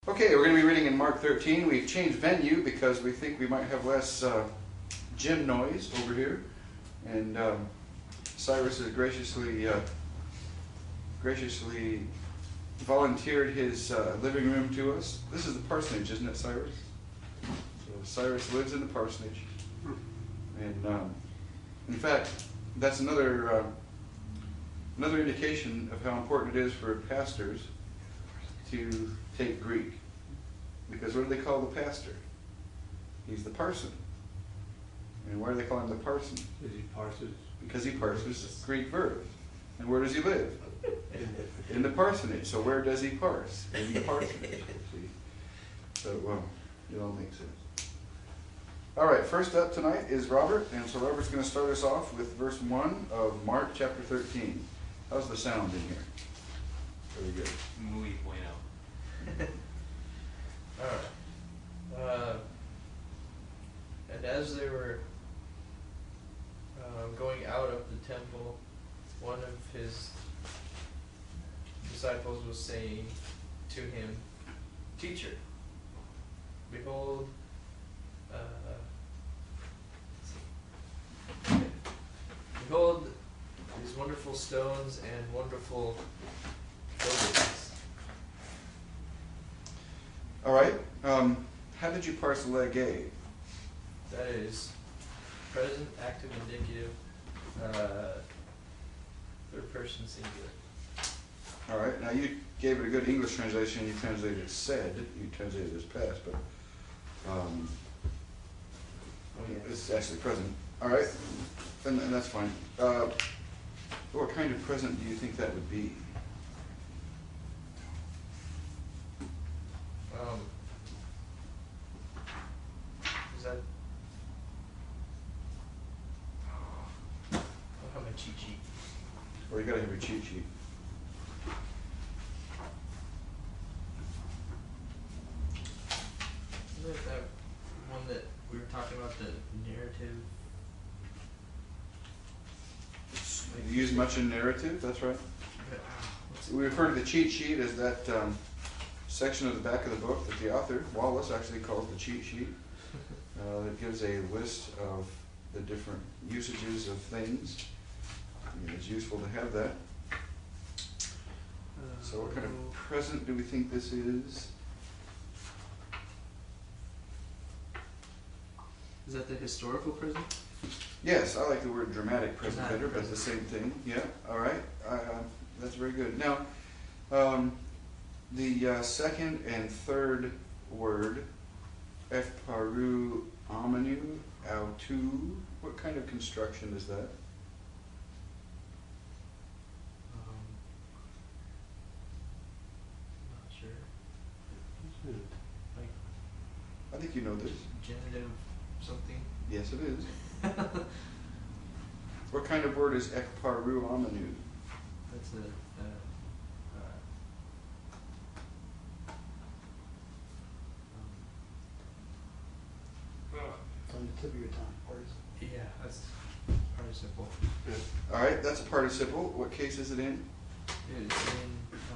Okay, we're going to be reading in Mark 13. We've changed venue because we think we might have less gym noise over here. And Cyrus has graciously volunteered his living room to us. This is the parsonage, isn't it, Cyrus? So Cyrus lives in the parsonage. And in fact, that's another indication of how important it is for pastors to take Greek. Because what do they call the pastor? He's the parson. And why do they call him the parson? Because he parses. Because he parses Greek verbs. And where does he live? In the parsonage. So where does he parse? In the parsonage. See? So, it all makes sense. All right, first up tonight is Robert. And so Robert's going to start us off with verse 1 of Mark chapter 13. How's the sound in here? Very good. Muy bueno. Alright. And as they were going out of the temple, one of his disciples was saying to him, "Teacher, behold, behold these wonderful stones and wonderful buildings." All right. How did you parse leg A? That is present, active, indicative, third person singular. All right. Now you gave it a good English translation. You translated it said. You translated it as past, but it's actually present. All right. And that's fine. What kind of present do you think that would be? Is that? I don't have my cheat sheet. Or you gotta have your cheat sheet. Isn't it that one that we were talking about, the narrative? You use much in narrative. That's right. We refer to the cheat sheet as that section of the back of the book that the author, Wallace, actually calls the cheat sheet. That gives a list of the different usages of things. It's useful to have that. So what kind of present do we think this is? Is that the historical present? Yes, I like the word dramatic present better, but it's the same thing. Yeah, all right. That's very good. Now, the second and third word, ekparu amanu autu, what kind of construction is that? Not sure. Like I think you know this. genitive something? Yes, it is. What kind of word is ekparu amanu? That's a On the tip of your tongue, yeah, that's participle. All right, that's a participle. What case is it in? It's in I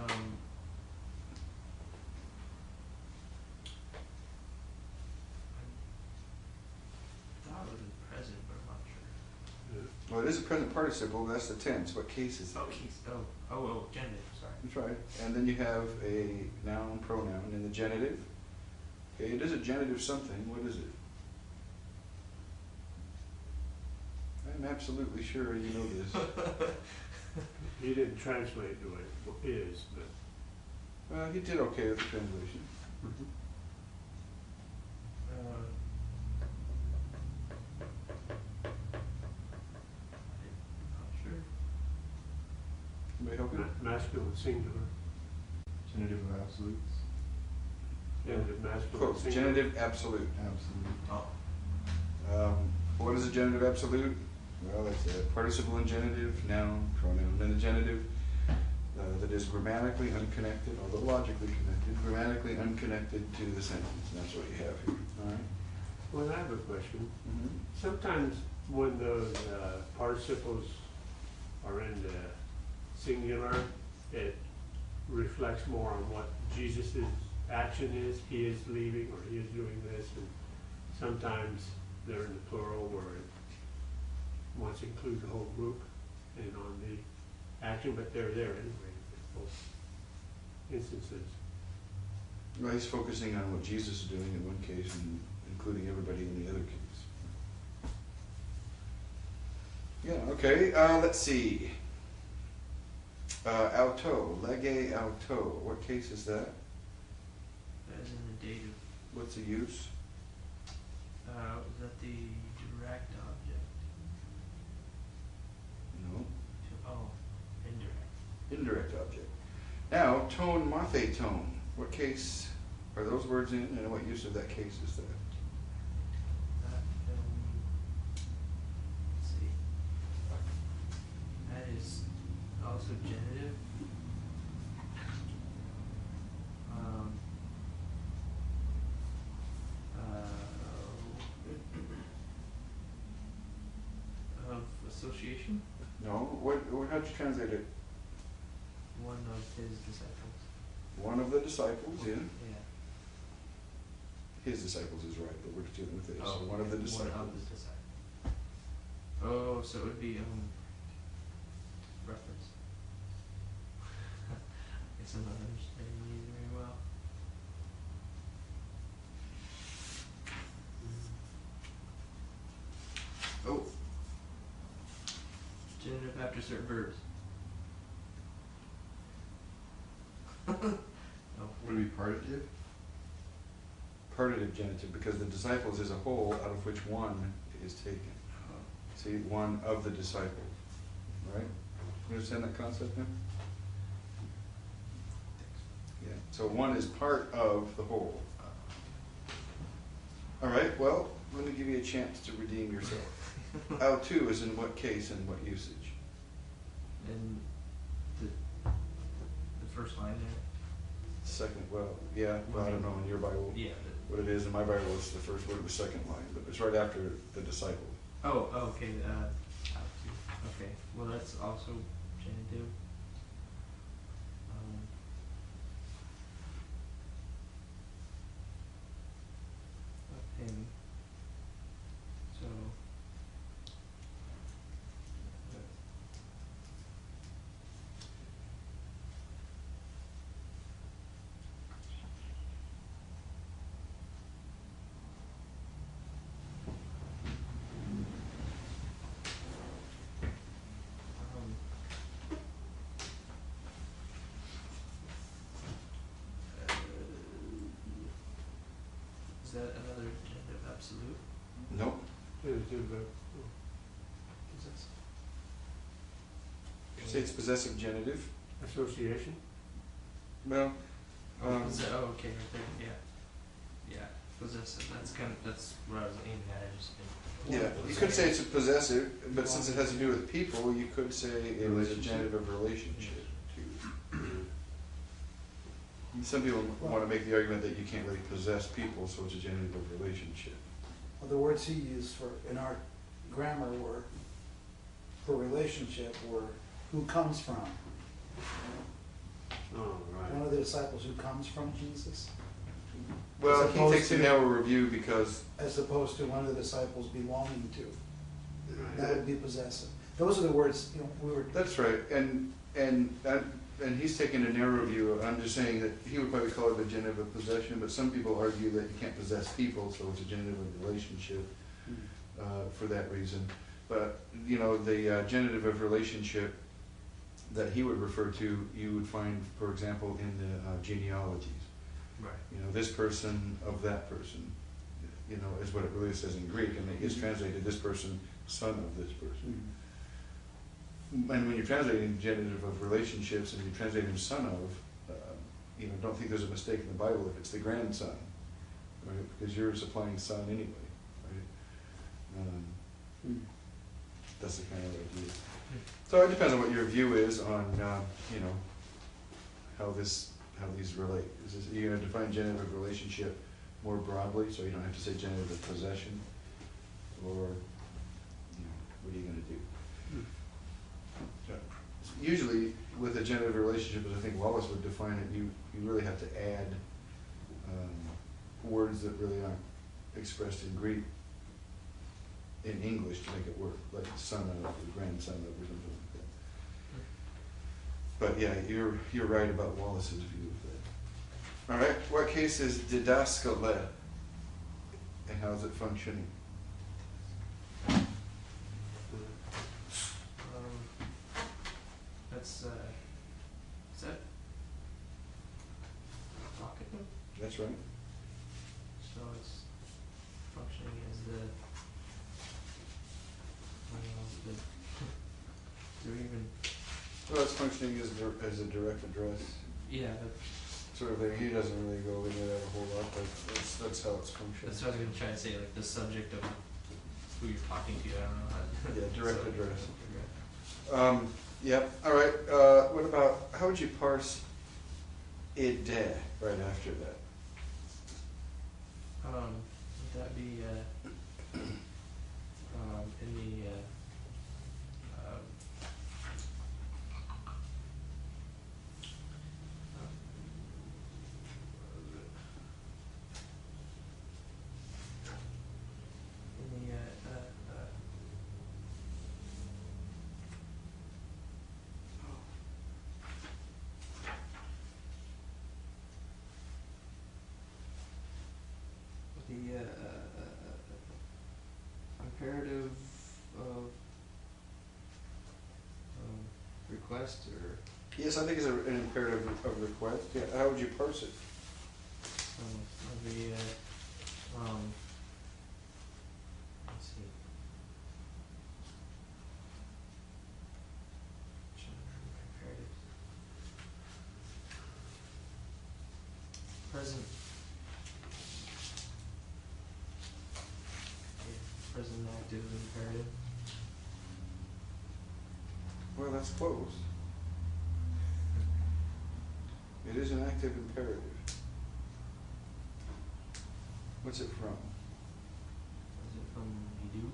thought it was in present, but I'm not sure. Well, it is a present participle. That's the tense. What case is it? Genitive, sorry. That's right. And then you have a noun, pronoun in the genitive. Okay, it is a genitive something. What is it? I'm absolutely sure you know this. He didn't translate the way it is, but He did okay with the translation. Not sure. Anybody help you? masculine singular. Genitive of absolutes. Genitive masculine Quote, singular. genitive absolute. Absolute. Oh. What is a genitive absolute? Well, it's a participle in genitive, noun, pronoun. And the genitive that is grammatically unconnected, although logically connected, grammatically unconnected to the sentence. And that's what you have here. All right. Well, I have a question. Mm-hmm. Sometimes when those participles are in the singular, it reflects more on what Jesus is action is, he is leaving, or he is doing this, and sometimes they're in the plural where it wants to include the whole group and on the action, but they're there anyway, in both instances. Well, he's focusing on what Jesus is doing in one case and including everybody in the other case. Yeah, okay, let's see. Auto, lege auto, what case is that? That is in the dative. What's the use? Is that the direct object? No, Oh, indirect. indirect object. Now, tone, mathe tone, what case are those words in, and what use of that case is that? That, let's see. That is also genitive. Of association, No, how'd you translate it? one of his disciples. One of the disciples, yeah. Yeah. His disciples is right, but we're dealing with this, so Oh, one of the One disciples. of the disciples. Oh, so it would be reference. I guess I'm not understanding these very well. Oh, Genitive after certain verbs. Oh. Would it be partitive? partitive genitive, because the disciples is a whole out of which one is taken. See, one of the disciples, right? You understand that concept now? Yeah, so one is part of the whole. All right, well, let me give you a chance to redeem yourself. Autu is in what case and what usage? And the first line there. Second, well, yeah, well, I don't know in your Bible Yeah. what it is. In my Bible, it's the first word of the second line, but it's right after the disciple. Oh, okay. Okay. Well, that's also genitive. Of him. So. Is that another genitive absolute? Nope. Possessive. You say it's possessive genitive. Association? Well, Oh, okay, right there, yeah. Yeah, possessive, that's what I was aiming at, I just didn't. yeah, you could say it's a possessive, but since it has to do with people, you could say it is a genitive of relationship too. Some people want to make the argument that you can't really possess people, so it's a genitive of relationship. Well, the words he used for, in our grammar were, for relationship, were who comes from. Oh, One right. of the disciples who comes from Jesus, Well, As he opposed takes a to- narrow review because, as opposed to one of the disciples belonging to. That Right. would be possessive. Those are the words, we were. that's right, and he's taking a narrow view. I'm just saying that he would probably call it a genitive of possession, but some people argue that you can't possess people, so it's a genitive of relationship for that reason. But, the genitive of relationship that he would refer to, you would find, for example, in the genealogies. Right. This person of that person, is what it really says in Greek, and it gets translated, this person, son of this person. And when you're translating genitive of relationships and you're translating son of, don't think there's a mistake in the Bible if it's the grandson, right? Because you're supplying son anyway, right? That's the kind of idea. So it depends on what your view is on, how these relate. Are you going to define genitive of relationship more broadly, so you don't have to say genitive of possession, or what are you going to do? Usually, with a genitive relationship, as I think Wallace would define it, you really have to add words that really aren't expressed in Greek, in English to make it work, like son of, or grandson of, or something like that. But yeah, you're right about Wallace's view of that. All right, what case is didaskale, and how's it functioning? That's is that talking? That's right. So it's functioning as the do we even Well, it's functioning as a direct address. yeah, Sort of thing. He doesn't really go into that a whole lot, but that's how it's functioning. that's what I was gonna try to say, like the subject of who you're talking to, I don't know how to Yeah, direct so- address. Yep. All right. What about how would you parse ide right after that? Would that be in the imperative of request or Yes, I think it's an imperative of request. Yeah. How would you parse it? would be let's see. Imperative. Present. Yeah, present active imperative. Well, that's close. It is an active imperative. What's it from? Is it from you do?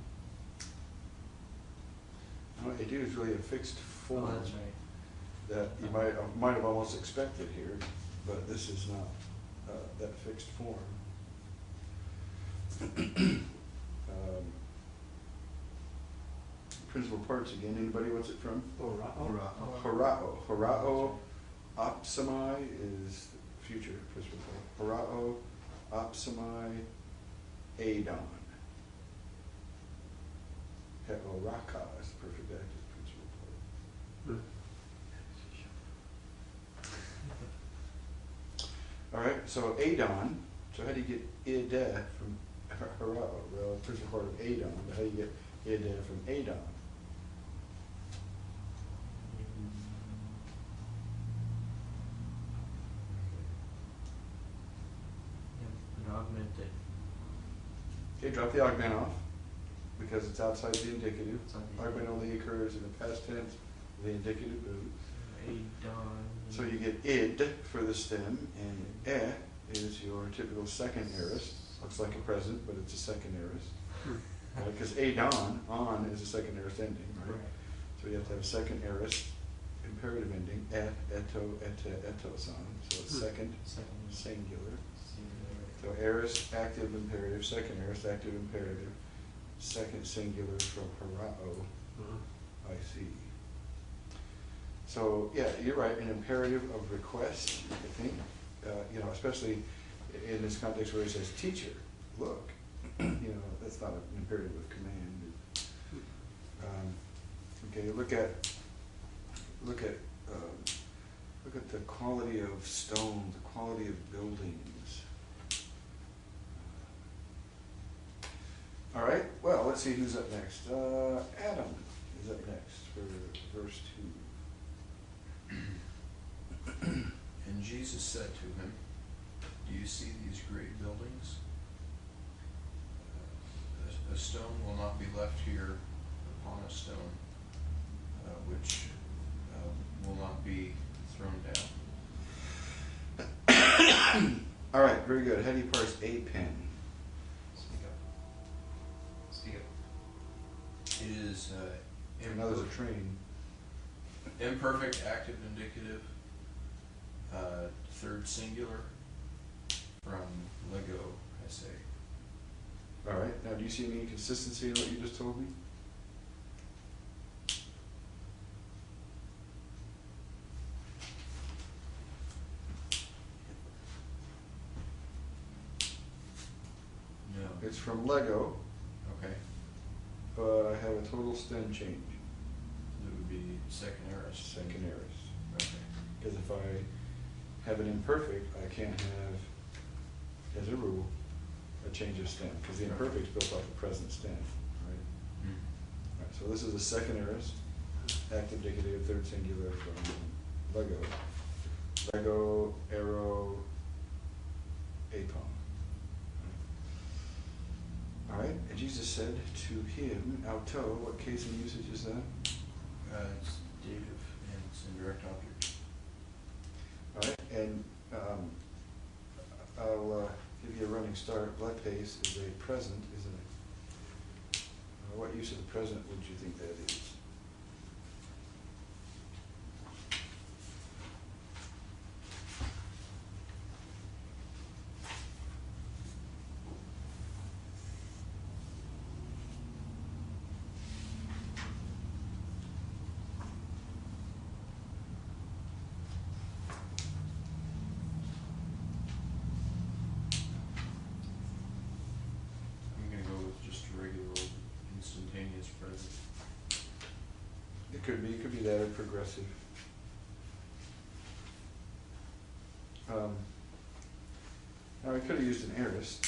Well, ado is really a fixed form Oh, that's right. that you might have almost expected here, but this is not that fixed form. Principal parts again. Anybody? What's it from? Horao. Horao opsami is the future principal part. Horao opsami adon. Heoraka is the perfect active principal part. All right. So adon. So how do you get ide from horao? Well, principal part of adon. But how do you get ide from adon? An augmented. Okay, drop the augment off because it's outside the indicative. It's on the Augment only occurs in the past tense of the indicative mood. Adon. So you get id for the stem, and is your typical second aorist. Looks like a present, but it's a second aorist. Because adon, on, is a second aorist ending, right? Right. So you have to have a second aorist imperative ending, eto, ete, etoson. So it's second Second. singular. So Singular. aorist, active imperative, second aorist, active imperative, second singular from horao, I see. So, yeah, you're right, an imperative of request, I think, especially in this context where he says, teacher, look, that's not an imperative of command. Okay, look at the quality of stone, the quality of buildings. All right, well, let's see who's up next. Adam is up next for verse 2. And Jesus said to him, do you see these great buildings? A stone will not be left here upon a stone, which will not be thrown down. All right, very good. How do you parse a pen? Speak up. Speak up. It is Another's a train. imperfect active indicative, third singular, from Lego, I say. All right, now do you see any inconsistency in what you just told me? No. It's from Lego, Okay, but I have a total stem change, it would be second aorist. second aorist. Okay. Because if I have an imperfect, I can't have, as a rule, a change of stem, because the imperfect's built off the present stem, right? Hmm. All right, so this is a second aorist, active, indicative, third singular from Lego. Lego, arrow, apom. All right, and Jesus said to him, auto, what case and usage is that? It's dative and it's indirect object. All right, and I'll give you a running start. Blood pace is a present, isn't it? What use of the present would you think that is? I'm gonna go with just a regular old instantaneous present. It could be that or progressive. Now I could have used an aorist.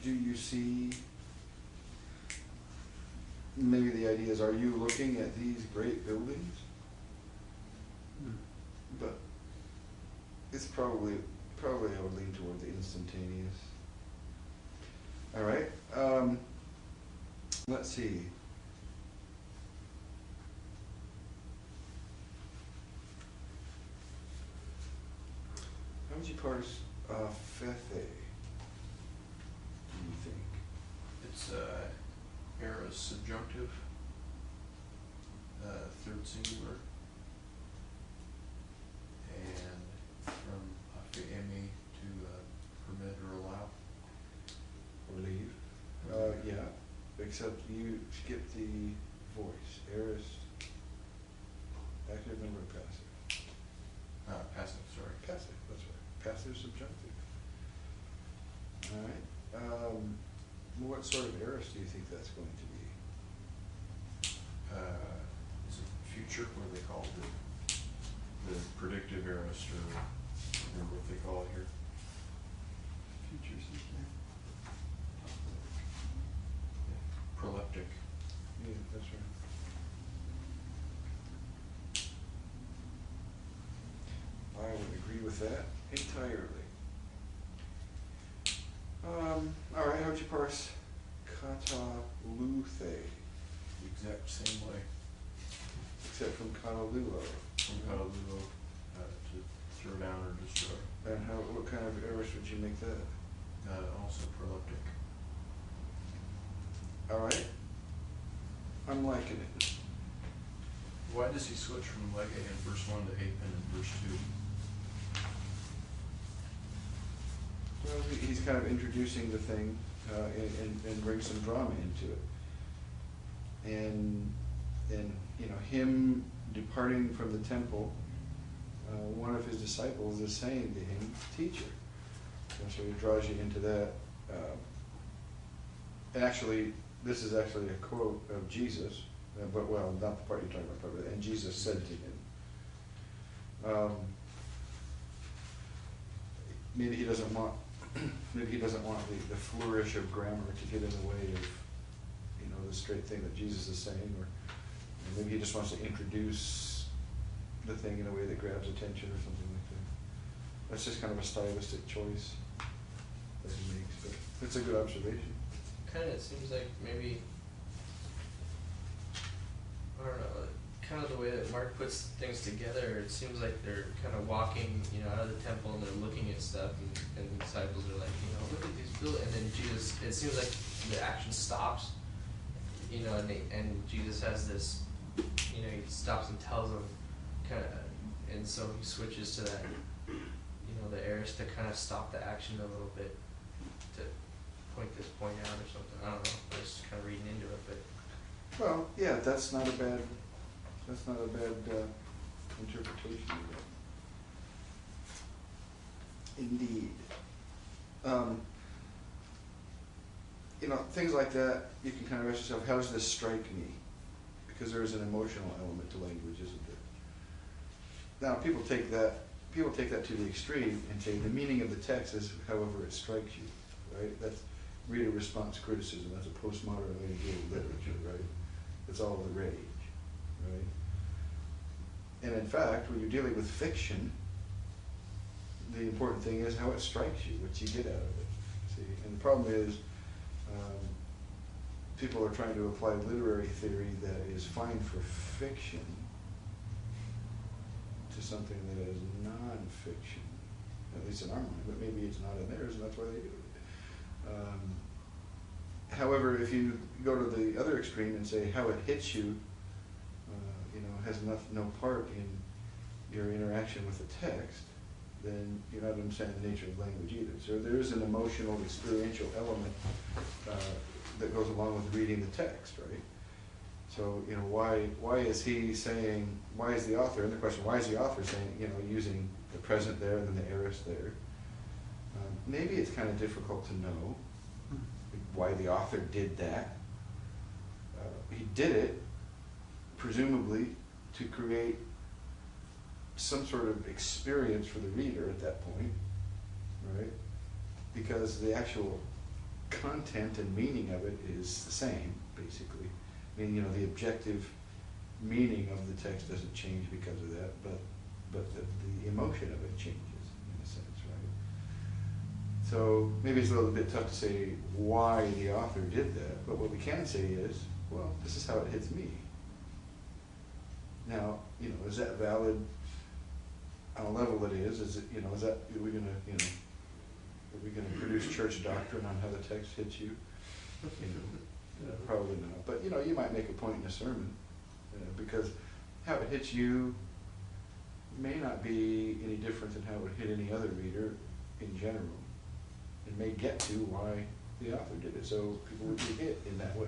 Do you see, maybe the idea is, are you looking at these great buildings? But it's probably I would lean toward the instantaneous. All right, let's see. How would you parse fethe, do you think? It's aorist subjunctive, third singular, and from afemi to permit or allow. Or leave? Yeah, except you skip the voice, aorist, active number passive. Passive, sorry. Passive, that's right. Passive subjunctive. All right. What sort of aorist do you think that's going to be? Is it future, what do they call it? The predictive aorist, or remember what they call it here? Future system. Proleptic. Yeah, that's right. I would agree with that entirely. All right, how would you parse kata luthe, The exact same way. except from kata luo? From kataluo, to throw down or destroy. And what kind of aorist would you make that? Also proleptic. All right, I'm liking it. Why does he switch from lege in verse 1 to apen in verse 2? Well, he's kind of introducing the thing and brings some drama into it. And you know, him departing from the temple, one of his disciples is saying to him, teacher. And so he draws you into that. Actually, this is actually a quote of Jesus, but well, not the part you're talking about, but and Jesus said to him. Maybe he doesn't want the flourish of grammar to get in the way of, you know, the straight thing that Jesus is saying, or maybe he just wants to introduce the thing in a way that grabs attention or something like that. That's just kind of a stylistic choice that he makes, but it's a good observation. Kind of seems like maybe, I don't know, kind of the way that Mark puts things together, it seems like they're kind of walking, you know, out of the temple and they're looking at stuff, and the disciples are like, you know, look at these buildings, and then Jesus, it seems like the action stops, you know, and Jesus has this, you know, he stops and tells them, kind of, and so he switches to that the aorist to kind of stop the action a little bit, to point this point out or something. I don't know. I was just kind of reading into it, but Well, yeah, that's not a bad interpretation of it. Indeed. You know, things like that, you can kind of ask yourself, how does this strike me? Because there is an emotional element to language, isn't there? Now, people take that to the extreme and say the meaning of the text is however it strikes you, right? That's reader response criticism. That's a postmodern way to deal with literature, right? It's all the rage, right? And in fact, when you're dealing with fiction, the important thing is how it strikes you, what you get out of it. See, and the problem is, people are trying to apply literary theory that is fine for fiction to something that is non-fiction, at least in our mind, but maybe it's not in theirs, and that's why they do it. However, if you go to the other extreme and say how it hits you, you know, has no part in your interaction with the text, then you're not understanding the nature of language either. So there is an emotional, experiential element that goes along with reading the text, right? So, you know, why is he saying, why is the author, and the question, why is the author saying, you know, using the present there and then the aorist there? Maybe it's kind of difficult to know why the author did that. He did it, presumably, to create some sort of experience for the reader at that point, right? Because the actual content and meaning of it is the same, basically. I mean, you know, the objective meaning of the text doesn't change because of that, but the emotion of it changes, in a sense, right? So maybe it's a little bit tough to say why the author did that, but what we can say is, well, this is how it hits me. Now, you know, is that valid on a level that is it, you know, is that, are we gonna, you know, are we gonna produce church doctrine on how the text hits you? You know, probably not. But, you know, you might make a point in a sermon, because how it hits you may not be any different than how it would hit any other reader in general. It may get to why the author did it, so people would be hit in that way.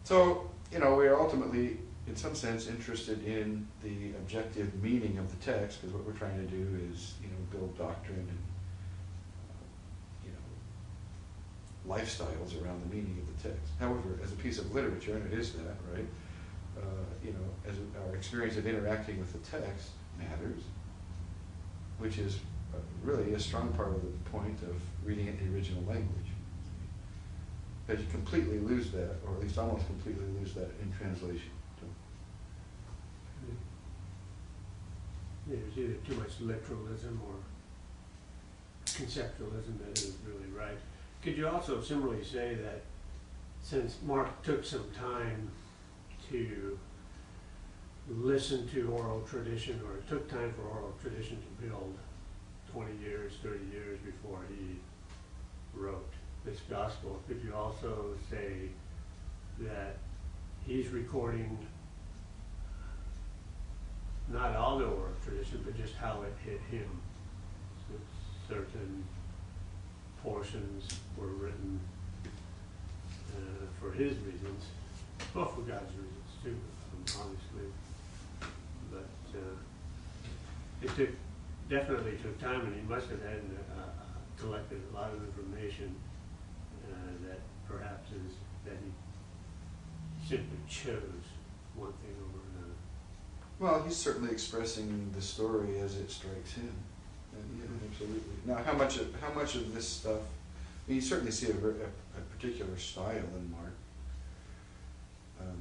So, you know, we are ultimately, in some sense, interested in the objective meaning of the text, because what we're trying to do is, you know, build doctrine and, you know, lifestyles around the meaning of the text. However, as a piece of literature, and it is that, right, you know, as our experience of interacting with the text matters, which is really a strong part of the point of reading it in the original language. Because you completely lose that, or at least almost completely lose that in translation. There's either too much literalism or conceptualism that isn't really right. Could you also similarly say that since Mark took some time to listen to oral tradition, or it took time for oral tradition to build 20 years, 30 years before he wrote this gospel, could you also say that he's recording not all the oral tradition, but just how it hit him? So certain portions were written for his reasons, well, for God's reasons too, obviously. But it definitely took time, and he must have had collected a lot of information that perhaps is that he simply chose one thing over another. Well, he's certainly expressing the story as it strikes him. And, yeah, absolutely. Now, how much of this stuff? I mean, you certainly see a particular style in Mark.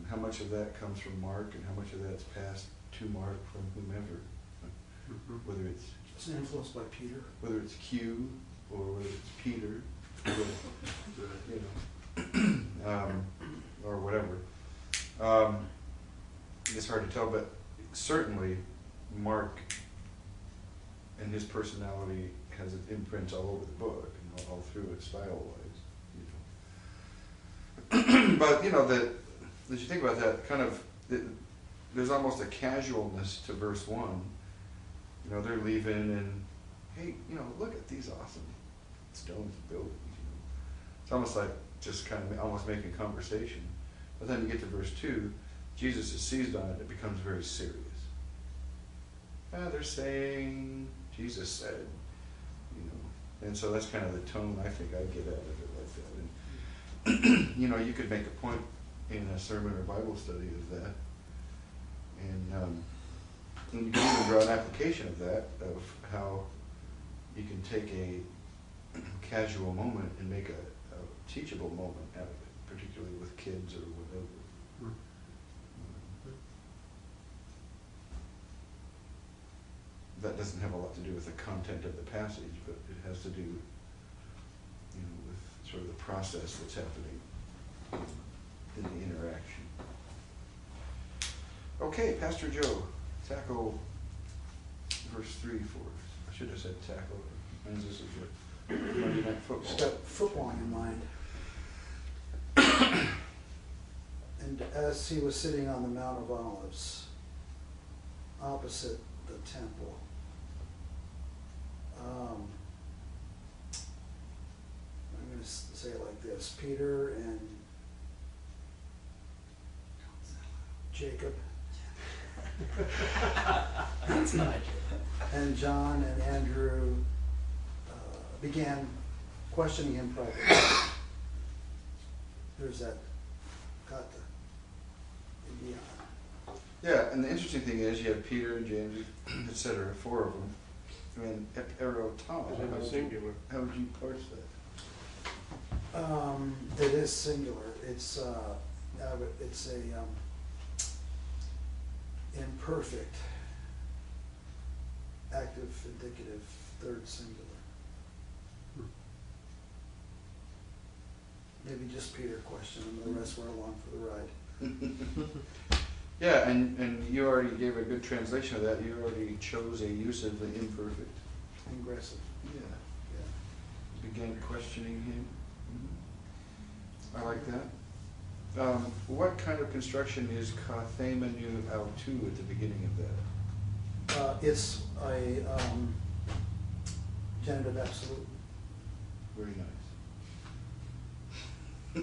How much of that comes from Mark, and how much of that's passed to Mark from whomever, whether it's influenced by Peter. Whether it's Q or whether it's Peter, you know, or whatever. It's hard to tell, but certainly Mark and his personality has its imprints all over the book, and all through it, style-wise. You know. But you know that as you think about that, kind of there's almost a casualness to verse 1 You know, they're leaving and, hey, you know, look at these awesome stones built. It's almost like just kind of almost making conversation. But then you get to verse 2, Jesus is seized on it, it becomes very serious. They're saying, Jesus said, you know. And so that's kind of the tone I think I get out of it like that. And, you know, you could make a point in a sermon or Bible study of that. And you can even draw an application of that, of how you can take a casual moment and make a teachable moment out of it, particularly with kids or whatever. That doesn't have a lot to do with the content of the passage, but it has to do, you know, with sort of the process that's happening in the interaction. Okay, Pastor Joe, tackle verse 3 for us. I should have said tackle. It means this is your Monday Night Football. Just got football in mind. And as he was sitting on the Mount of Olives, opposite the temple, I'm going to say it like this: Peter and Jacob, That's not it. and John and Andrew began questioning him privately. There's that kata, Indiana. Yeah, and the interesting thing is you have Peter, James, etc., 4 of them. And epiroton. Is it a singular? How would you parse that? It is singular. It's a imperfect, active, indicative, third singular. Maybe just Peter questioned him, the rest were along for the ride. Yeah, and you already gave a good translation of that. You already chose a use of the imperfect. Aggressive. Yeah. Yeah. Began questioning him. I like that. What kind of construction is kathemenu autu at the beginning of that? It's a genitive absolute. Very nice.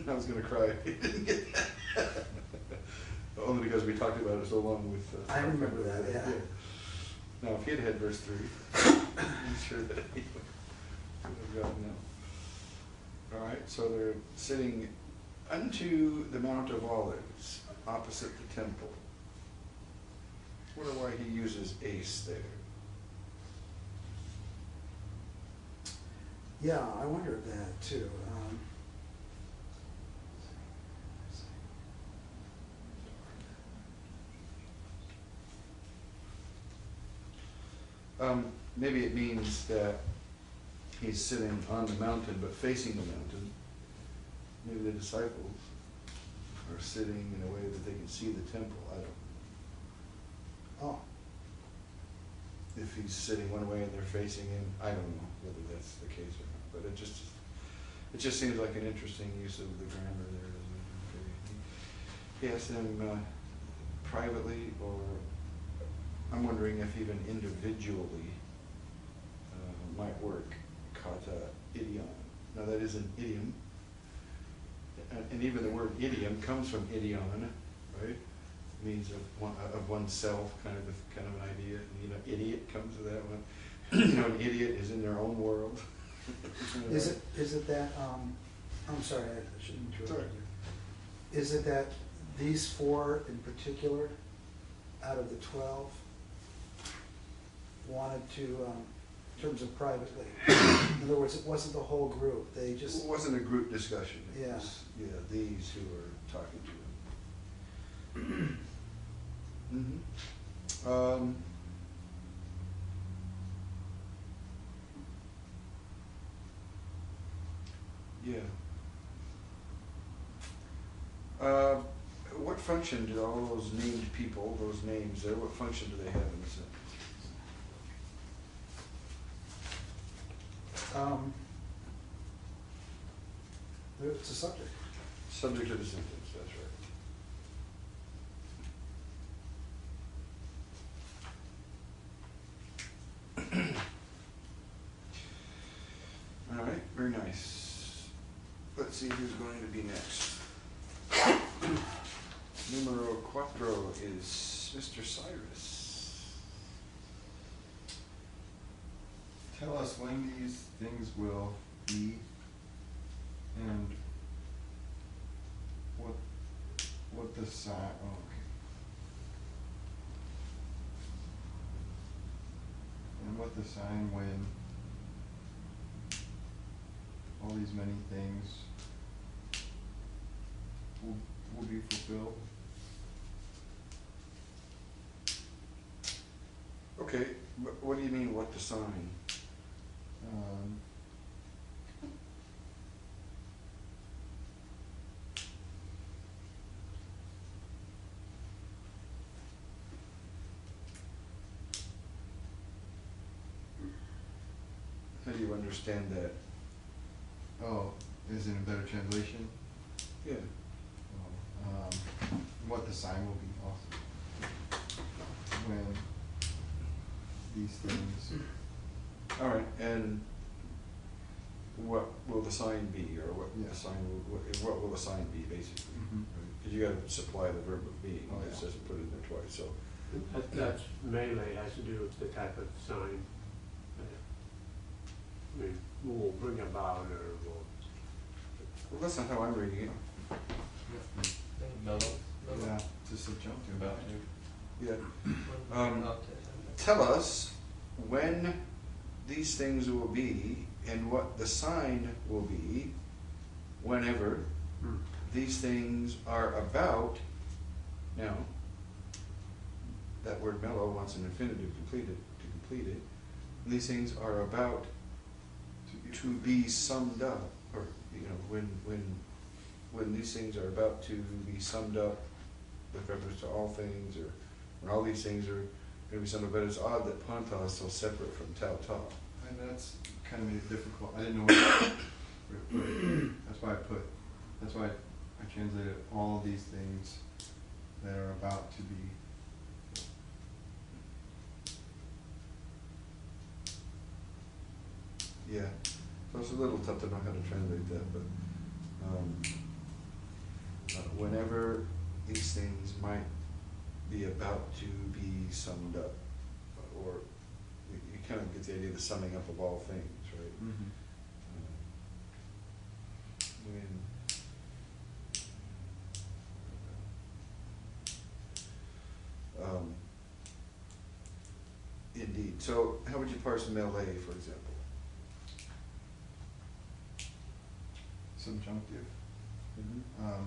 I was going to cry if you didn't get that. Only because we talked about it so long with... I remember that, yeah. Now, if he had verse 3, I'm sure that he would have gotten that. All right, so they're sitting unto the Mount of Olives, opposite the temple. I wonder why he uses ace there. Yeah, I wondered that too. Maybe it means that he's sitting on the mountain but facing the mountain. Maybe the disciples are sitting in a way that they can see the temple. I don't know. Oh, If he's sitting one way and they're facing him, I don't know whether that's the case or not. But it just seems like an interesting use of the grammar there. He asked them privately, or I'm wondering if even individually might work. Kata idiom. Now that is an idiom, and even the word idiom comes from idion, right? It means of oneself, kind of an idea. You know, idiot comes to that one. You know, an idiot is in their own world. is it that? I'm sorry, I shouldn't interrupt Sorry. you. Is it that these 4 in particular, out of the 12, wanted to, in terms of privately, in other words, it wasn't the whole group, they just... It wasn't a group discussion. It Yeah. was, these who were talking to him. Mm-hmm. Yeah. What function do all those named people, those names there, what function do they have in the sentence? It's a subject. Subject of the sentence, that's right. let's see who's going to be next. Numero cuatro is Mr. Cyrus. Tell us when these things will be and what the sign, oh, okay. And what the sign when all these many things will be fulfilled. Okay, what do you mean, what the sign? How do you understand that? Oh, is it a better translation? Yeah. Oh, what the sign will be also. When these things. All right, and what will the sign be, or what Yeah. the sign will, what will the sign be, basically? Mhm. Because you gotta supply the verb of being, Oh, it yeah. says put it in there twice, so. That's melee, has to do with the type of sign. I mean, will bring about or will. Well, that's not how I'm reading it. I think mellow. Yeah, just subjunctive. About Yeah. Um, Tell us when these things will be and what the sign will be whenever these things are about. Now, that word mellow wants an infinitive completed to complete it. These things are about to be summed up, or when these things are about to be summed up with reference to all things, or when all these things are going to be summed up. But it's odd that panta is so separate from tau ta. And that's kind of made it difficult. I didn't know where to put it. That's why I translated all of these things that are about to be. Yeah, so it's a little tough to know how to translate that, but whenever these things might be about to be summed up, or you kind of get the idea of the summing up of all things, right? Mm-hmm. Indeed. So how would you parse melee, for example? Subjunctive. Mm-hmm.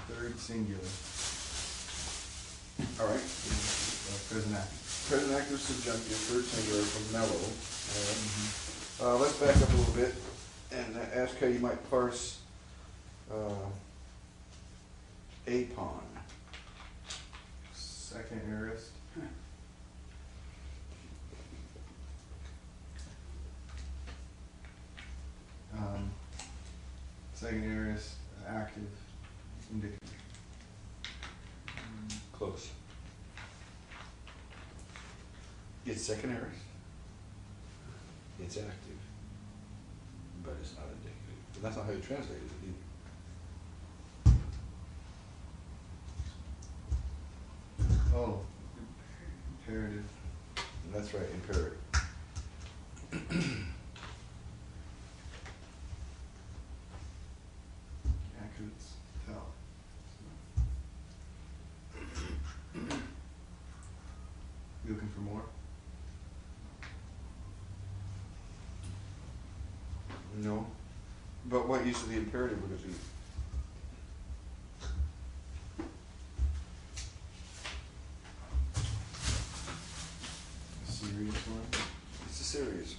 Third singular. All right. Present active. Present active subjunctive, third singular from mellow. Mm-hmm. Let's back up a little bit and ask how you might parse apon. Second aorist. Second aorist, active, indicative. Close. It's second aorist. It's active, but it's not indicative. But that's not how you translate it either. Oh, imperative. And that's right, imperative. Accurates, tell. You looking for more? No. But what use of the imperative would it be? A serious one? It's a serious.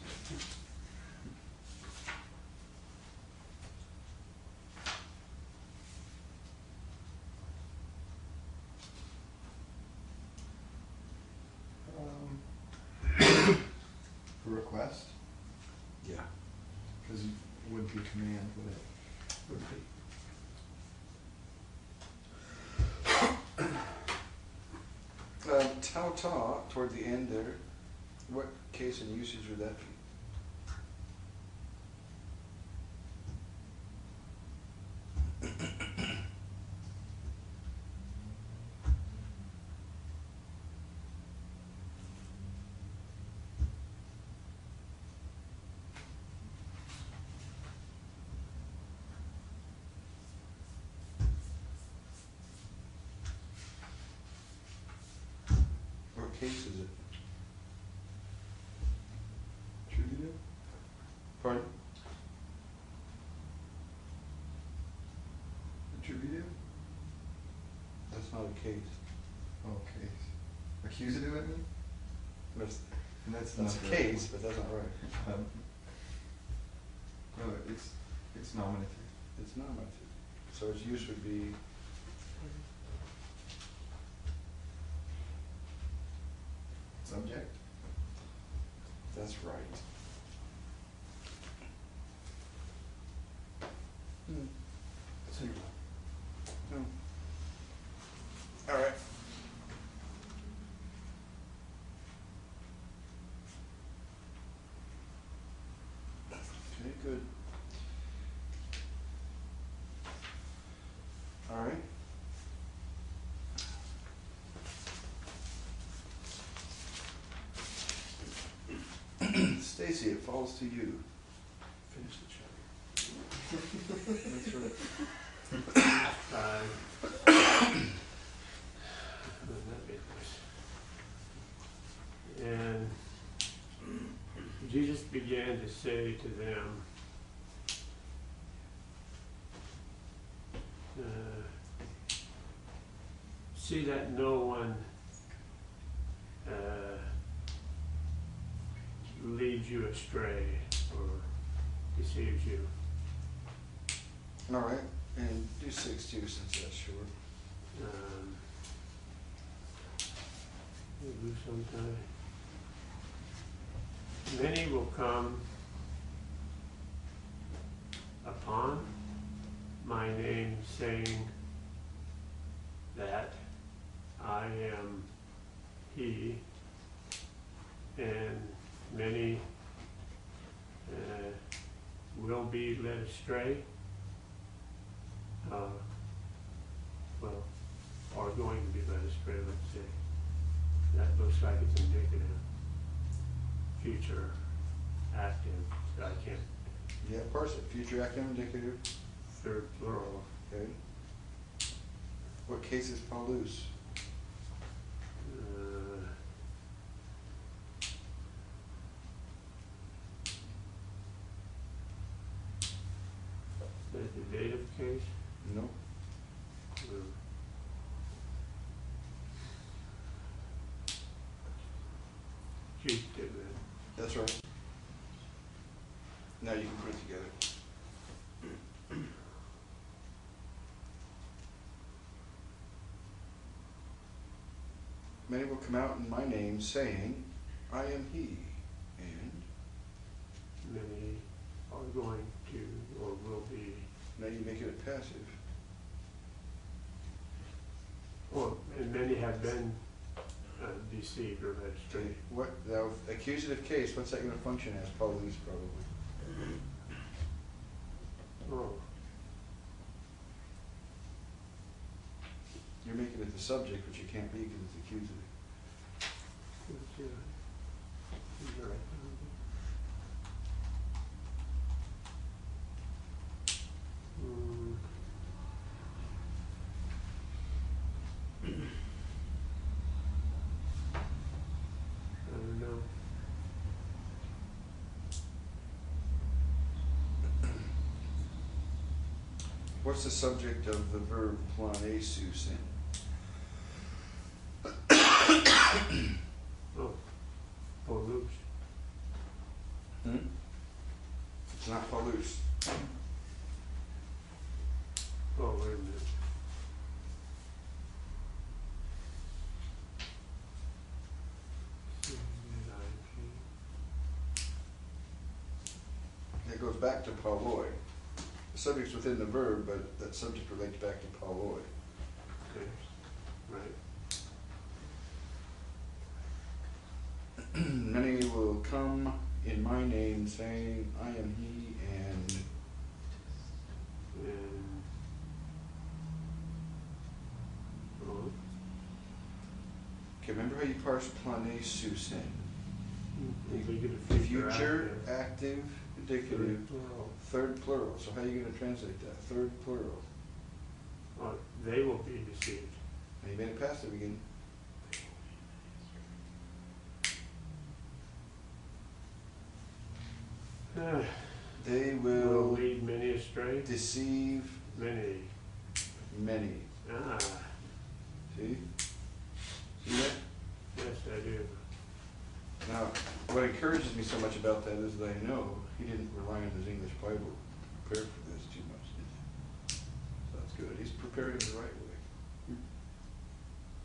For request? Yeah. Because it wouldn't be a command, would it? Would be. how tall, toward the end there, what case and usage would that be? What case is it? Attributive? Pardon? Attributive? That's not a case. Oh, case. Accusative, I mean? That's, And that's that's not a the right case, but that's not right. one. No, it's nominative. It's nominative. So its use would be, Subject? that's right. Hmm. Singular. No. All right. Okay, good. All right. Stacy, it falls to you. Finish the chapter. That's right. That'd be nice. And Jesus began to say to them, see that no one leads you astray or deceives you. All right, and do 6 too, since that's short. We'll do sometime. Many will come upon my name, saying that I am He, and many will be led astray. Well, are going to be led astray, let's say. That looks like it's indicative, future, active, I can't, Yeah, parse it. Future active indicative. third plural. Okay. What case is Paulus? Is that the dative case? No. Chief did that. That's right. Now you can put it together. Many will come out in my name, saying, I am he, and Many are going to or will be, now you make it a passive. or, and many have been deceived or led astray. What, now, accusative case, what's that going to function as? Paulus, probably. Oh, You're making it the subject, which you can't be because it's accusative. let's see. You're right. Hmm. I don't know. What's the subject of the verb planesus in? Oh, Paulus. It's not Paulus. Oh, wait a minute. It goes back to Pauloi. The subject's within the verb, but that subject relates back to Pauloi. Okay, right. Many will come in my name, saying, I am he, and well, okay, remember how you parse plane susen? indicative, Future, active, indicative, plural. third plural. So how are you going to translate that? Third plural. They will be deceived. Now you made it passive again. They Will will lead many astray. deceive Many. many. Ah, See? See that? yes, I do. Now, what encourages me so much about that is that I know he didn't rely on his English Bible to prepare for this too much, did he? So that's good. He's preparing the right way.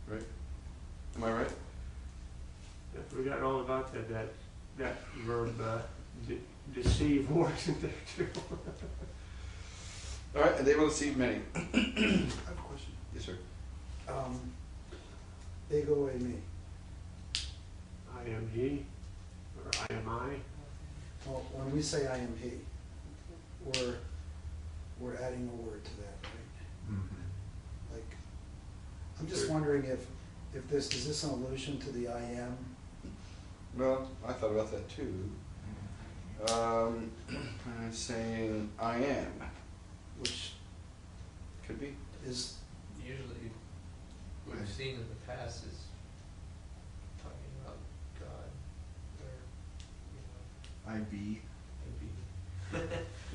Right? Am I right? I forgot all about that verb, deceive works in there too. All right, and they will deceive many. I have a question. Yes, sir. Ego e me. I am he, or I am I. Well, when we say I am he, we're adding a word to that, right? Mm-hmm. Like, I'm just wondering if this, is this an allusion to the I am? Well, I thought about that too. I'm saying I am. Which Could be. is, Usually, what we've seen in the past is talking about God, or, I be. maybe.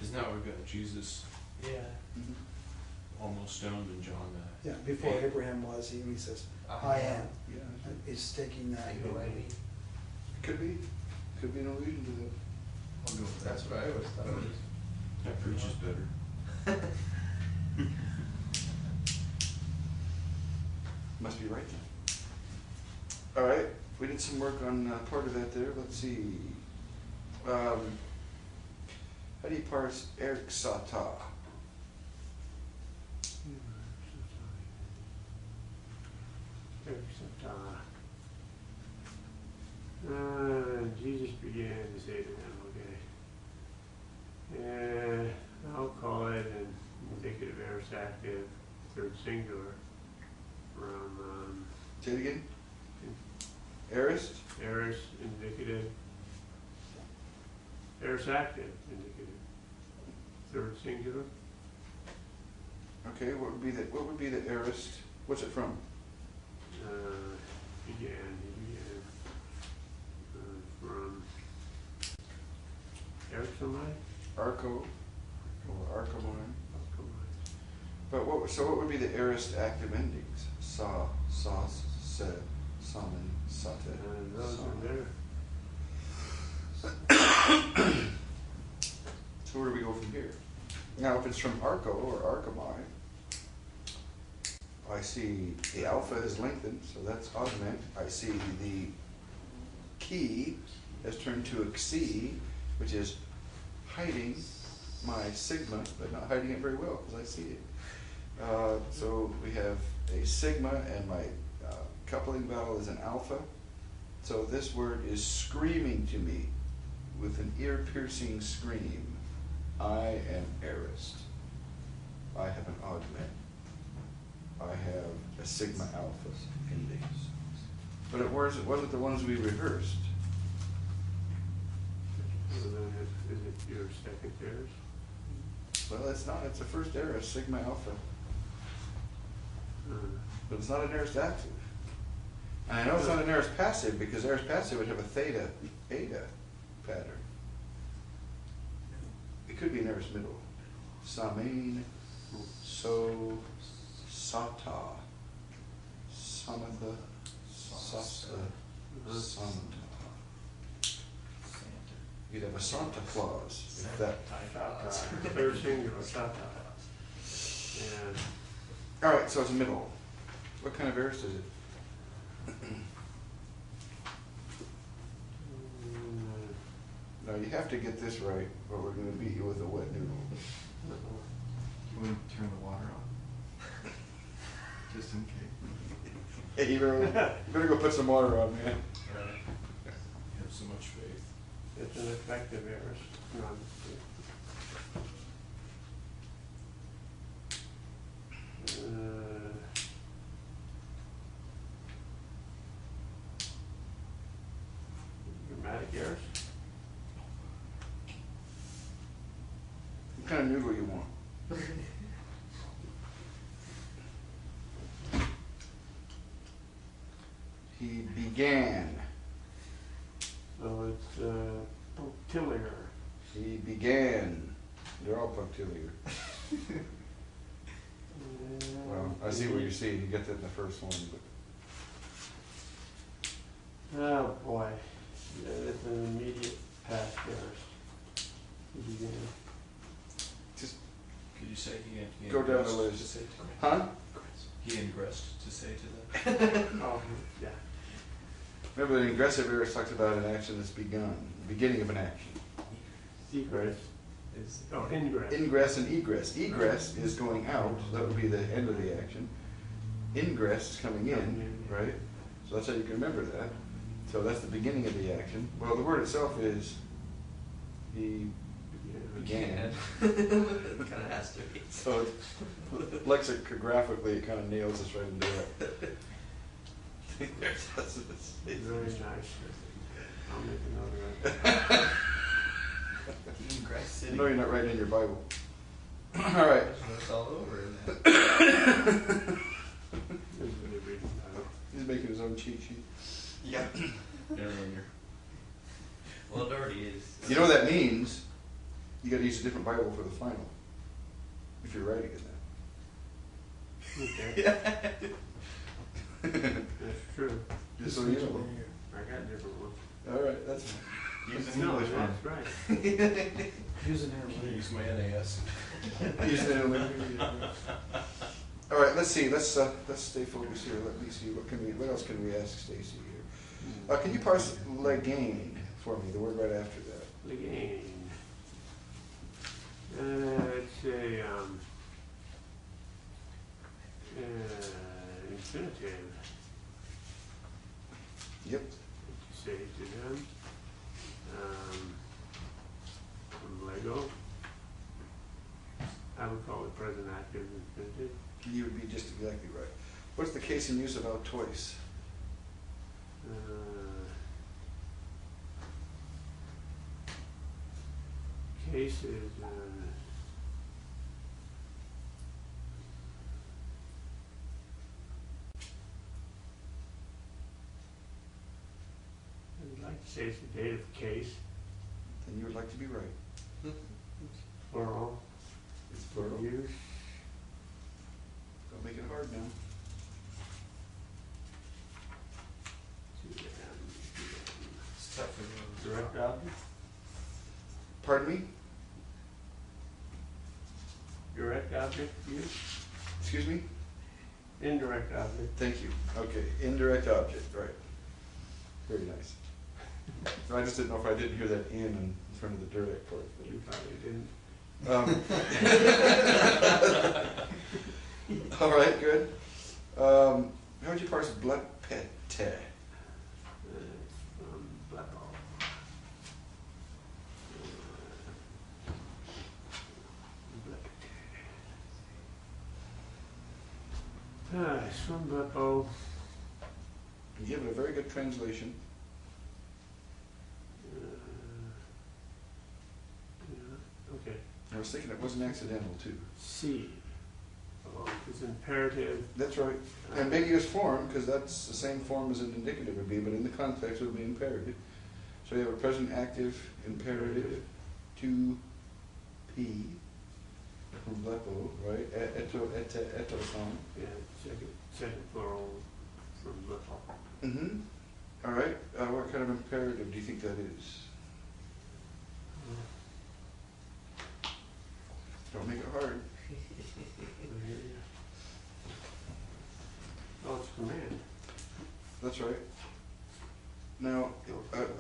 Isn't that what we got Jesus Yeah. almost stoned and John, yeah, before Abraham was, he says, I am. Yeah. It's taking that. I go, I mean. Could be. Could be an allusion to that. I'll go with that. That's what I always thought it was. that preaches better. Must be right then. All right, we did some work on part of that there. Let's see. How do you parse Eric Sata? Jesus began to say to them, okay. And I'll call it an indicative aorist active, third singular, from Say it again. Aorist? aorist indicative, aorist active indicative, third singular. Okay, what would be the aorist? What's it from? He began from Ericomai? Arco or Arcomine? But what would be the aorist active endings? Sa, sauce, said, salmon, satay. Those are there. So where do we go from here? Now, if it's from Arco or Arcomine, I see the alpha is lengthened, so that's augment. I see the key has turned to a xi, which is hiding my sigma, but not hiding it very well because I see it. So we have a sigma, and my coupling vowel is an alpha. So this word is screaming to me with an ear-piercing scream. I am aorist. I have an augment. I have a sigma alpha ending. But it wasn't the ones we rehearsed. And then is it your second aorist? Well, it's not. It's the first aorist, sigma alpha. But it's not an aorist active. And I know it's not an aorist passive because aorist passive would have a theta, eta pattern. It could be an aorist middle. Samain, so, sata, samatha, sasta, samanta. You'd have a Santa Claus if that. Third singular, Sata. And All right, so it's a middle. What kind of aorist is it? Now you have to get this right, or we're going to beat you with a wet noodle. Can we turn the water on? Just in case. Hey, you better go put some water on, man. so much faith. It's an effective aorist. Non- Dramatic aorist. What kind of noodle you want? He began. So it's punctiliar. He began. They're all punctiliar. Well, I see what you're seeing. You get that in the first one, but Oh boy, yeah, it's an immediate past aorist. He began. just Could you say he Go down the ingressed list. to say to them? huh? He ingressed to say to them? Oh, yeah. Remember, the ingressive aorist talks about an action that's begun, the beginning of an action. Egress. Is Oh, ingress. Ingress and egress. Egress is going out, so that would be the end of the action. Ingress is coming in, right? So that's how you can remember that. So that's the beginning of the action. Well, the word itself is he began. It kind of has to be. So lexicographically, it kind of nails us right into that. That's what it says. Very nice. I'll make a note of that. Ingress I City. know you're not writing in your Bible. All right. It's all over in that. This is really reading that. He's making his own cheat sheet. Yeah. Interlinear. Well, it already is. You know what that means? You got to use a different Bible for the final. If you're writing in Okay, that. that's true. Just so you know. I got different ones. All right, that's fine. Use an No, English one. that's right. Use an Can air. use my NAS. Use the interlinear. All right, let's see. Let's stay focused here. Let me see. What else can we ask Stacy here? Can you parse legain for me? The word right after that. Legain. It's a infinitive. Yep. To say to them. From Lego. I would call it present active infinitive. You would be just exactly right. What's the case and use of autois? Case is I'd like to say it's the date of the case, Then you would like to be right. plural, It's plural. use. Don't make it hard now. It's tough for you. Direct object, Pardon me? direct object use, Excuse me? indirect object. Thank you. Okay, indirect object, right. Very nice. So I just didn't know if I didn't hear that in front of the direct part. You probably didn't. All right, good. How would you parse blepete? From Blepo. It's from Blepo. You give it a very good translation. Yeah, okay. I was thinking it wasn't accidental too. C. Oh, it's imperative. That's right. Ambiguous form, because that's the same form as an indicative would be, but in the context it would be imperative. So you have a present active imperative, to P, from blepo, right? Etoson. Yeah, second plural from Blepo. Mm-hmm. All right. What kind of imperative do you think that is? Don't make it hard. Oh, it's command. That's right. Now,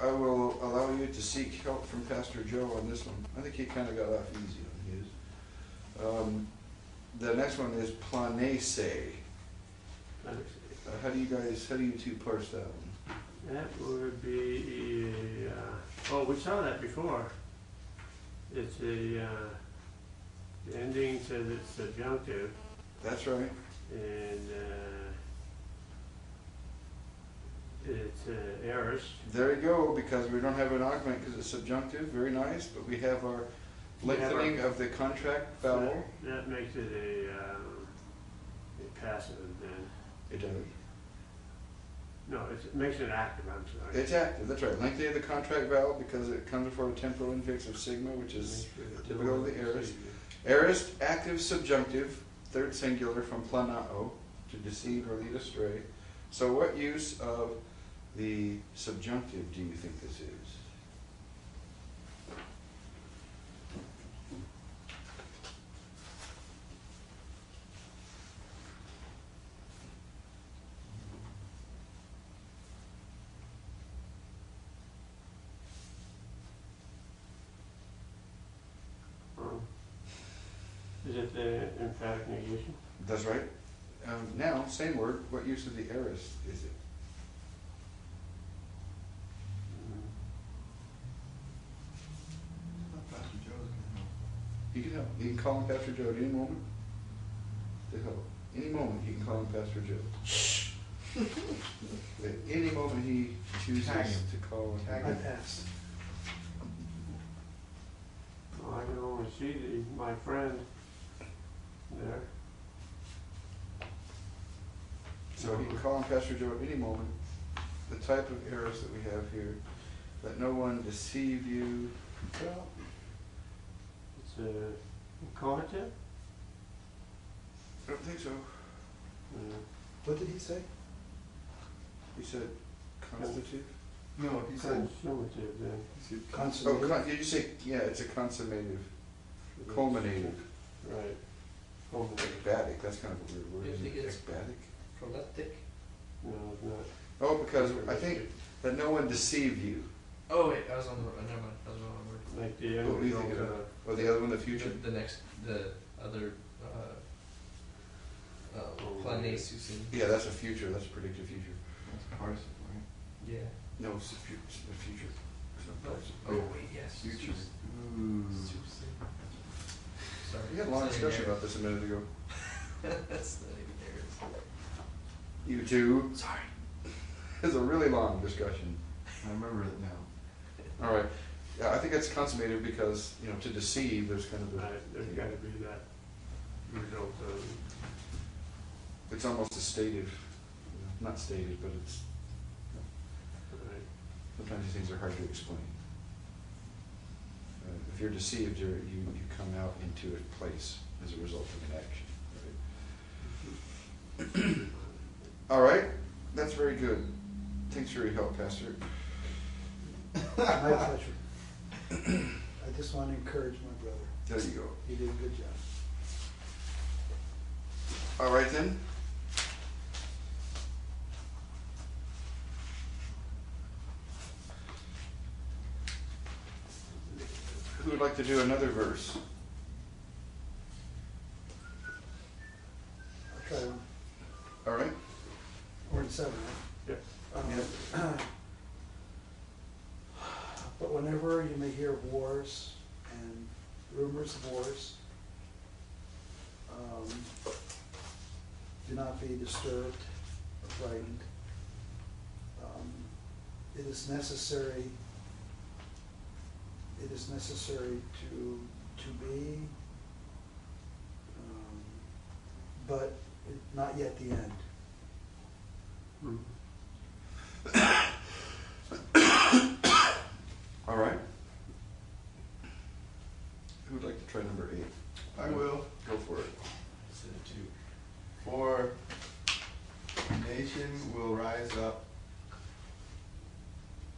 I will allow you to seek help from Pastor Joe on this one. I think he kind of got off easy on his. The next one is planese. How do you two parse that one? That would be, oh, we saw that before. It's the ending says it's subjunctive, That's right. and it's aorist. There you go, because we don't have an augment because it's subjunctive, very nice, but we have our lengthening of the contract vowel. That makes it a passive then. It does. No, it makes it active, I'm sorry. It's active, that's right. Lengthening of the contract vowel because it comes before a temporal infix of sigma, which is typical of the aorist. Aorist, active, subjunctive, third singular from planao, to deceive or lead astray. So what use of the subjunctive do you think this is? Is it the emphatic negation? That's right. Now, same word, what use of the aorist is it? Pastor Joe's gonna help. He can help. You can call him Pastor Joe at any moment to help. Any moment he can call him Pastor Joe. At any moment he chooses Tag him. to call him. Tag I him. pass. Well, I can only see my friend there. So he can call him Pastor Joe at any moment. The type of aorist that we have here. Let no one deceive you. Well, It's a conative? I don't think so. what did he say? He said constitutive? No, he said, Consummative then. Oh, Consummative? did you say, yeah, it's a consummative. Culminative. Right. Culminative. Ecbatic, that's kind of a weird word. You Isn't think it? it's- Ecbatic? Proleptic? No, it's not. Oh, because I think that no one deceive you. Oh wait, I was on the never mind. I was on the wrong word. Like the What were you end thinking result of? Or the other one, the future? The next, the other, Planasus. Yeah, that's a future, that's a predictive future. that's a participle, right? Yeah. No, it's the future. It's not participle. Oh wait, yes. Future. Sus- Ooh. Sorry. We had a long It's not discussion even about this a minute ago. there. That's not even there. You two. Sorry. It's a really long discussion. I remember it now. All right. Yeah, I think it's consummated because, you know, to deceive, there's kind of Right, there's a, gotta be that result of, it's almost a stative, not stated, but it's, right. sometimes these things are hard to explain. If you're deceived, you come out into a place as a result of an action. Right? All right, that's very good. Thanks for your help, Pastor. My pleasure. I just want to encourage my brother. There you go. He did a good job. All right then. Who would like to do another verse? I'll try one. All right. We're in 7, right? Yep. But whenever you may hear of wars and rumors of wars, do not be disturbed or frightened. It is necessary to be, but not yet the end. All right. Who would like to try number 8? I will. Go for it. So 2. For nation will rise up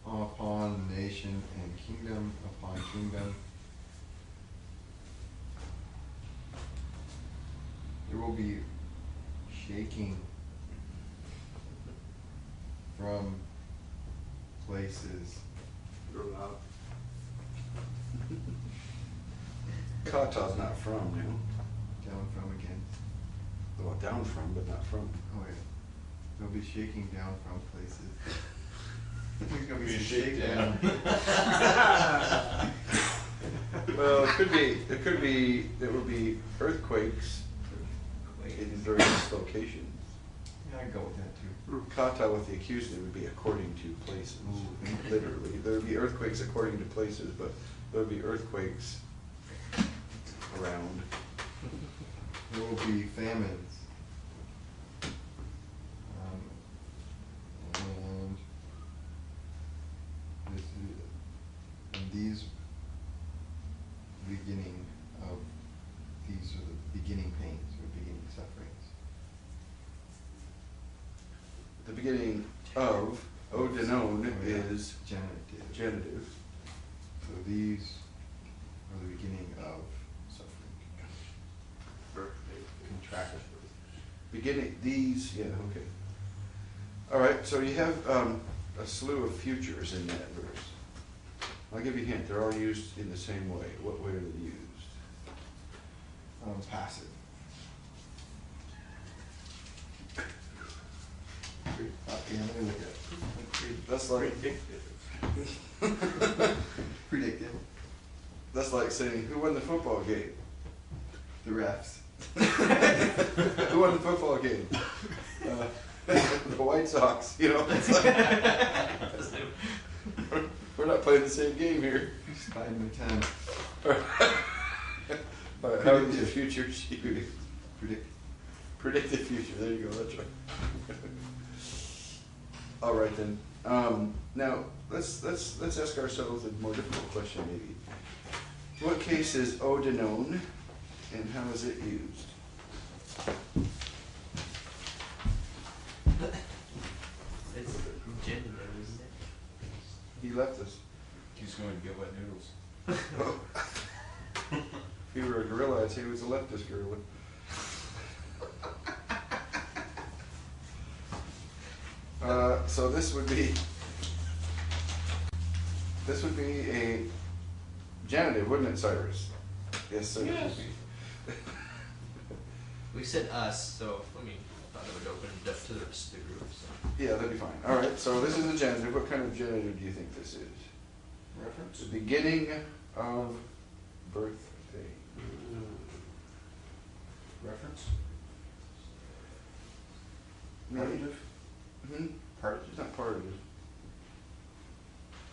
upon nation and kingdom upon kingdom. There will be shaking from places. Real loud. Kata's not from, you know. Down from again. Well, down from, but not from. Oh wait. There'll be shaking down from places. There's gonna be Be a some shakedown. Well, it would be earthquakes in various locations. Yeah, I'd go with that too. Kata with the accusative would be according to places, literally. There would be earthquakes according to places, but there would be earthquakes around. There will be famines. And this is, and these beginning of, these are the beginning pains or beginning sufferings. The beginning of odenon is Genitive. genitive. So these are the beginning of suffering. Contraction. Beginning, these, yeah, okay. All right, so you have a slew of futures in that verse. I'll give you a hint, they're all used in the same way. What way are they used? Passive. Okay, let me look at it. That's like, Predicted. that's like saying, who won the football game? The refs. Who won the football game? The White Sox, you know? It's like, we're not playing the same game here. Slide my time. All right, how is the future used? Predict. Predict the future, there you go, that's right. All right then, now, let's ask ourselves a more difficult question maybe. What case is odenon, and how is it used? It's genitive, isn't it? He left us. He's going to get wet noodles. If he were a gorilla, I'd say he was a leftist gorilla. So this would be a genitive, wouldn't it, Cyrus? Yes, sir. Yes. We said us, so I mean, I thought it would open it up to the rest of the group. So. Yeah, that'd be fine. All right, so this is a genitive. What kind of genitive do you think this is? Reference? The beginning of birthday. Reference? Negative? Hmm? Partitive? It's not part of it.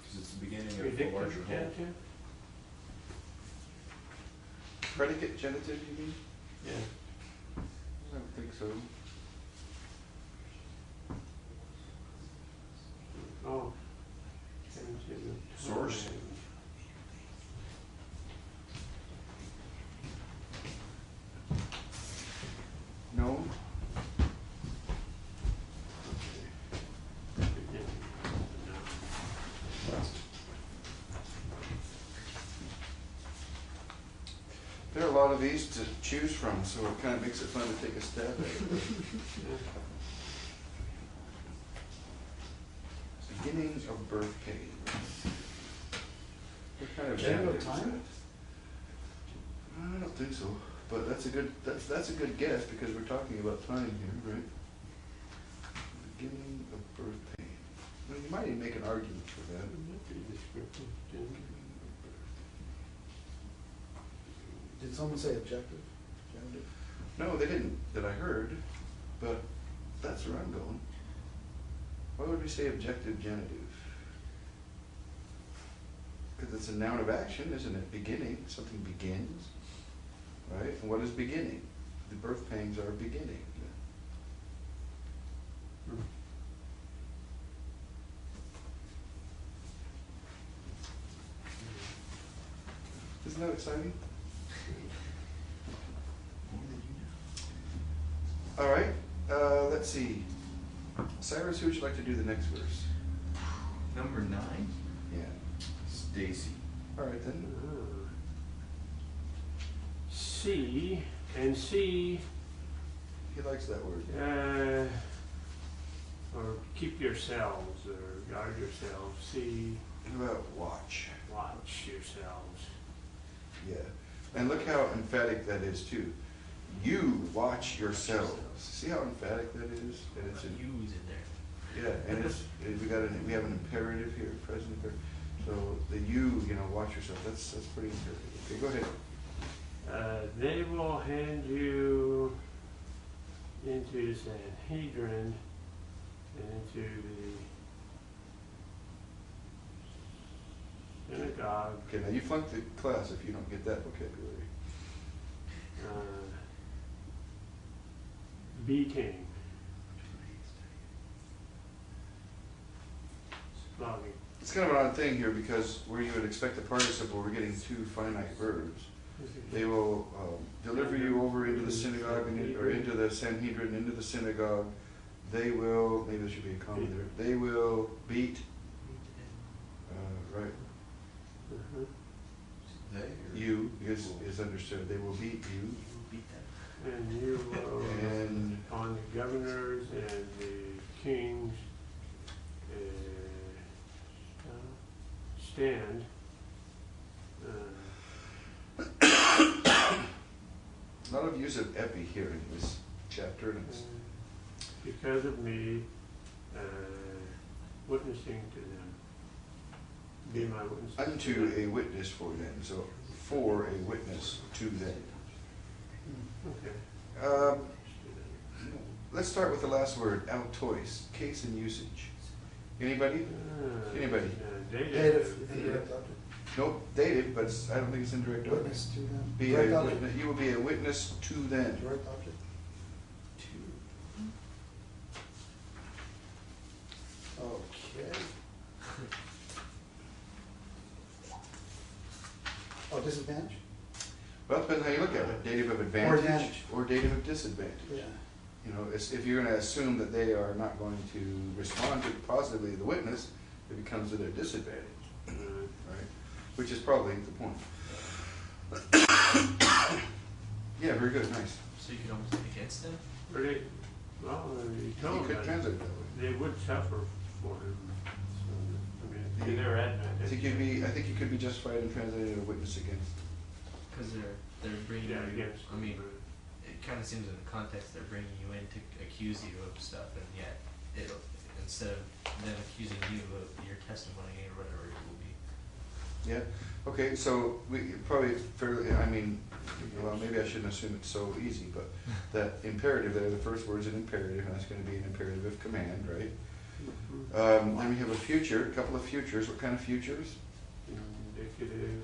Because it's the beginning of the Predictive larger whole. genitive? Predicate genitive, you mean? Yeah. I don't think so. Oh. Genitive. Source? No? There are a lot of these to choose from, so it kind of makes it fun to take a stab at it. Beginning of birth pain. What kind of Does it have a genitive is time? that? I don't think so, but that's a good guess because we're talking about time here, right? Beginning of birth pain. Well, you might even make an argument for that. Did someone say objective? Genitive? No, they didn't, that I heard, but that's where I'm going. Why would we say objective genitive? Because it's a noun of action, isn't it? Beginning, something begins, right? And what is beginning? The birth pangs are beginning. Isn't that exciting? All right, let's see. Cyrus, who would you like to do the next verse? Number 9? Yeah. Stacy. All right then. See, and see, He likes that word. or keep yourselves, or guard yourselves, see, How about watch? watch yourselves. Yeah. And look how emphatic that is too. You watch yourselves. See how emphatic that is? And it's in, Use in there. Yeah, and we have an imperative here, present imperative. So the you know, watch yourself, that's pretty imperative. Okay, go ahead. They will hand you into Sanhedrin and into the synagogue. Okay, now you flunked the class if you don't get that vocabulary. Beating. Flogging. It's kind of an odd thing here because where you would expect a participle, we're getting two finite verbs. They will deliver you over into the synagogue or into the Sanhedrin, into the synagogue. They will, maybe there should be a comma there. They will beat. Right. They or You is understood. They will beat you. And you will, And on the governors and the kings, stand. a lot of use of epi here in this chapter. And it's, Because of me, witnessing to them. Be my witness. unto a witness for them. So for a witness to them. Okay. Let's start with the last word, autois, case and usage. Anybody? Anybody? Dative, indirect object. Nope, dative, but I don't think it's indirect object. Witness to them. Be Direct a object. witness, you will be a witness to them. Direct object. Okay. Oh, disadvantage? Well, it depends how you look at it. Dative of advantage. advantage or dative of disadvantage. Yeah. You know, if you're going to assume that they are not going to respond to positively the witness, it becomes to their disadvantage, right? Which is probably the point. Yeah, very good, nice. So you could almost be against them? Pretty, well, you You told could them translate it that way. they would suffer for him. So, I mean, to their advantage. I think you could be justified in translating a witness against. Because they're bringing Yeah, you, against. I mean, it kind of seems in the context they're bringing you in to accuse you of stuff, and yet it'll, instead of them accusing you of your testimony or whatever it will be. Yeah, okay, so we probably fairly, I mean, well, maybe I shouldn't assume it's so easy, but that imperative there, the first word's an imperative, and that's gonna be an imperative of command, right? Then we have a future, a couple of futures. What kind of futures? Indicative,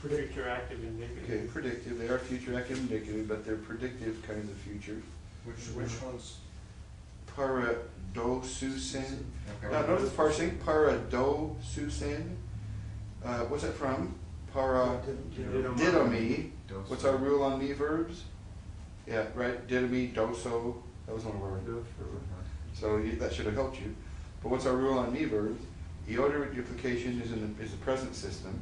future active indicative. Okay, predictive, they are future active indicative, but they're predictive kinds of futures. which ones? Paradosusin. Okay. Now, notice the parsing, paradosusin. What's that from? Didomi. What's our rule on me verbs? Yeah, right, didomi, doso, that was one of our, so that should have helped you. But what's our rule on me verbs? Iota reduplication is the present system.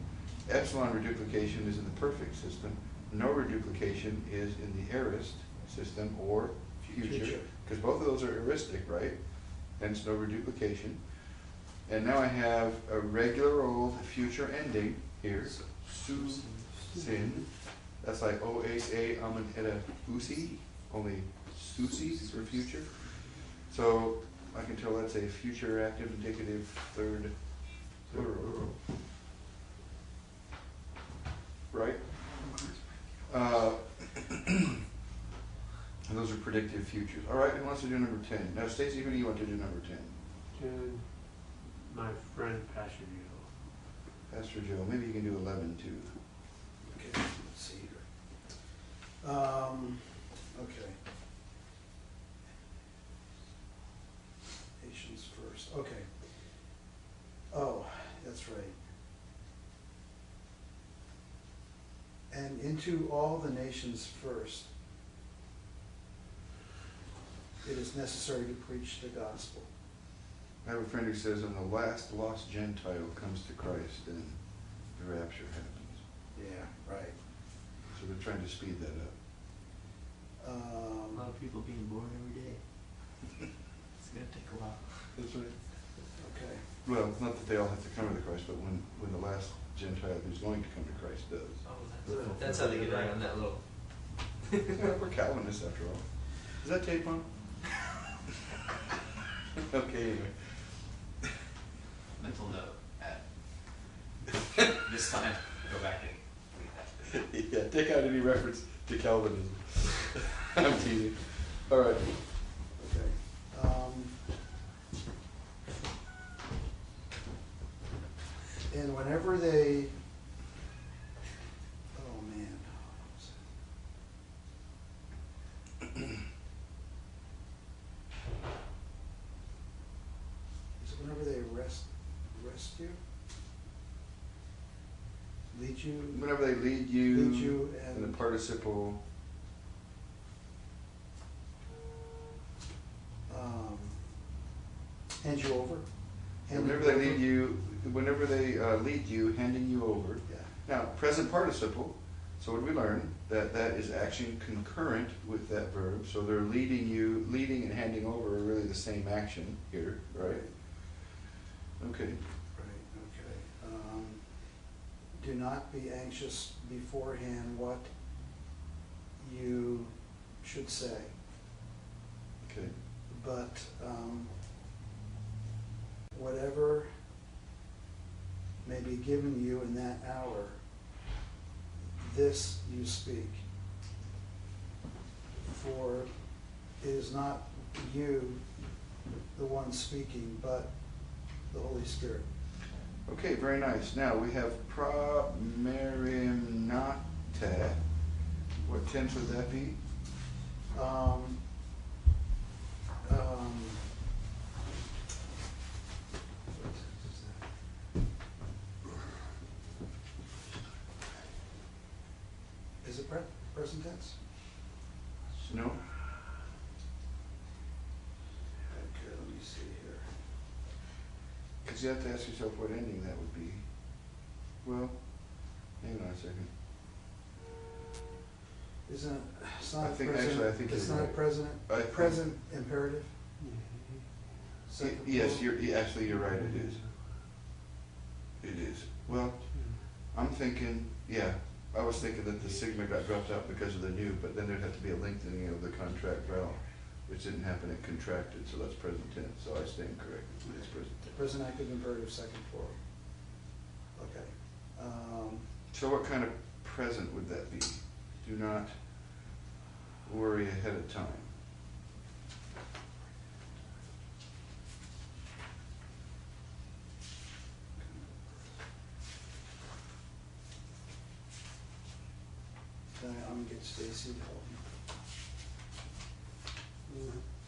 Epsilon reduplication is in the perfect system. No reduplication is in the aorist system or future, because both of those are aoristic, right? Hence no reduplication. And now I have a regular old future ending here, su-sin. That's like O-A-A, amen, eta, usi, only susi for future. So I can tell that's a future active indicative third plural. Right? And those are predictive futures. All right, who wants to do number 10? Now, Stacy, who do you want to do number 10? And my friend Pastor Joe. Pastor Joe. Maybe you can do 11 too. Okay, let's see here. Okay. Nations first, okay. Oh, that's right. And into all the nations first, it is necessary to preach the gospel. I have a friend who says when the last lost Gentile comes to Christ, then the rapture happens. Yeah, right. So they're trying to speed that up. A lot of people being born every day. It's gonna take a while. That's right. Okay. Well, not that they all have to come to Christ, but when the last Gentile who's going to come to Christ does. Oh, that's how they get around that little. Yeah, we're Calvinists after all. Is that tape on? Okay, anyway. Mental note at this time, go back and read that. Yeah, take out any reference to Calvinism. I'm teasing. All right. Okay. And whenever they, oh man. Is it whenever they arrest you? Lead you? Whenever they lead you, and in the participle, hand you over? Hand whenever you they over? lead you, handing you over. Yeah. Now, present participle, so what we learn, that is action concurrent with that verb, so they're leading and handing over are really the same action here, right? Okay. Right, okay. Do not be anxious beforehand what you should say, Okay. but whatever may be given you in that hour, this you speak. For it is not you, the one speaking, but the Holy Spirit. Okay, very nice. Now we have pramerimnate. What tense would that be? Is it present tense? No? Okay, let me see here. Because you have to ask yourself what ending that would be. Well, hang on a second. Isn't it, it's I not think- present, actually, I think it's you're not right. present, I think- present imperative? Second Yes, plural? actually, you're right, it is. It is. Well, I'm thinking, yeah, I was thinking that the sigma got dropped out because of the new, but then there'd have to be a lengthening of the contract vowel, which didn't happen, it contracted, so that's present tense, so I stand corrected, it's present tense. Present active imperative, second plural. Okay. So what kind of present would that be? Do not worry ahead of time. Then I'm gonna get Stacy to help me.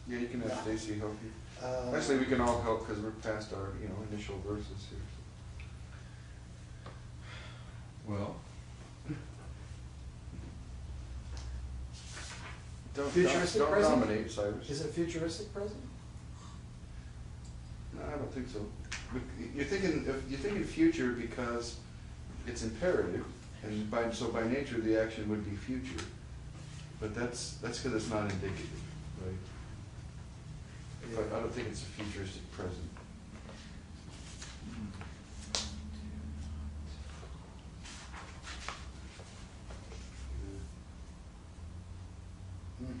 Yeah, you can have Yeah. Stacy help you. Uh, Actually, we can all help because we're past our, initial verses here. Well, Futuristic Don't present? dominate, Cyrus. Is it futuristic present? No, I don't think so. You're thinking future because it's imperative, and so by nature the action would be future. But that's because it's not indicative, right? But I don't think it's a futuristic present. Hmm.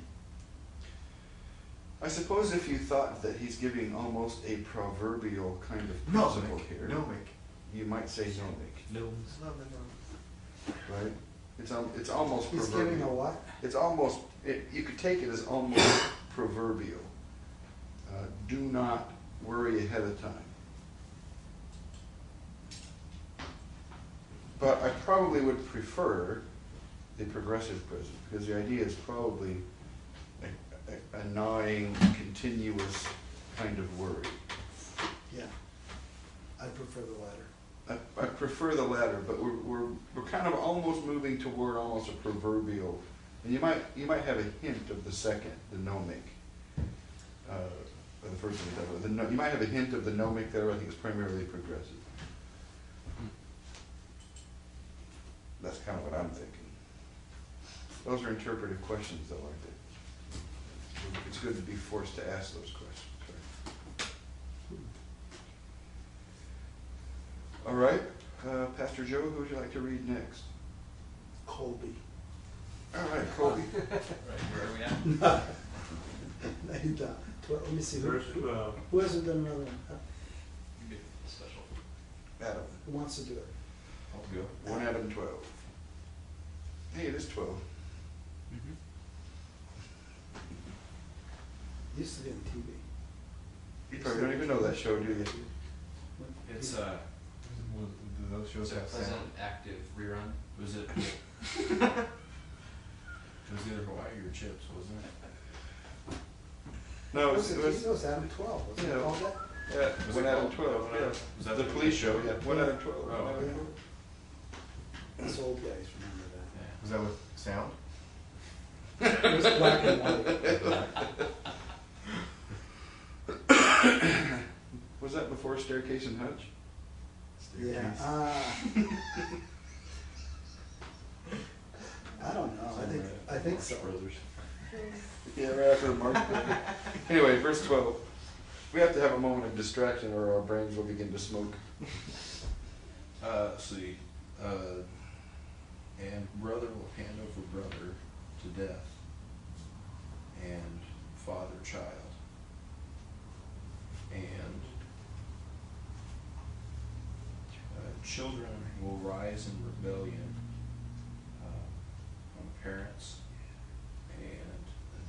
I suppose if you thought that he's giving almost a proverbial kind of principle here, you might say nomic, No. right? It's almost He's proverbial. giving a what? It's almost, you could take it as almost proverbial. Do not worry ahead of time. But I probably would prefer the progressive present, because the idea is probably a gnawing, continuous kind of worry. Yeah. I prefer the latter. I prefer the latter, but we're kind of almost moving toward almost a proverbial, and you might have a hint of the second, the nomic, or the first one. You might have a hint of the nomic there. I think it's primarily progressive. That's kind of what I'm thinking. Those are interpretive questions, though, aren't they? It's good to be forced to ask those questions. All right, Pastor Joe, who would you like to read next? Colby. All right, Colby. Right, where are we at? You've done 12. Let me see, Verse 12. who hasn't done another one? Maybe special. Adam. Who wants to do it? I'll go. 1 Adam 12. Hey, it is 12. Mm-hmm. Used to be on TV. You probably don't even know that show, do you? It's Do those shows it's a have Pleasant sound? Active rerun. Was it? It was either Hawaii or Chips, wasn't it? No, it was, It was Adam 12, wasn't Yeah. it called that? yeah, Was 1 it Adam called? 12. Was Yeah. that The the police show, yeah. 1 Adam 12. Oh, 1 Adam okay. 12. Us old guys remember that. Yeah. Was that with sound? It was black and white. Was that before Staircase and Hutch? Yeah, I don't know, I think so. Brothers. Yeah, right after the Marx Brothers. Anyway, verse 12. We have to have a moment of distraction or our brains will begin to smoke. Let's see, and brother will hand over brother to death, and father child, and children will rise in rebellion on parents, and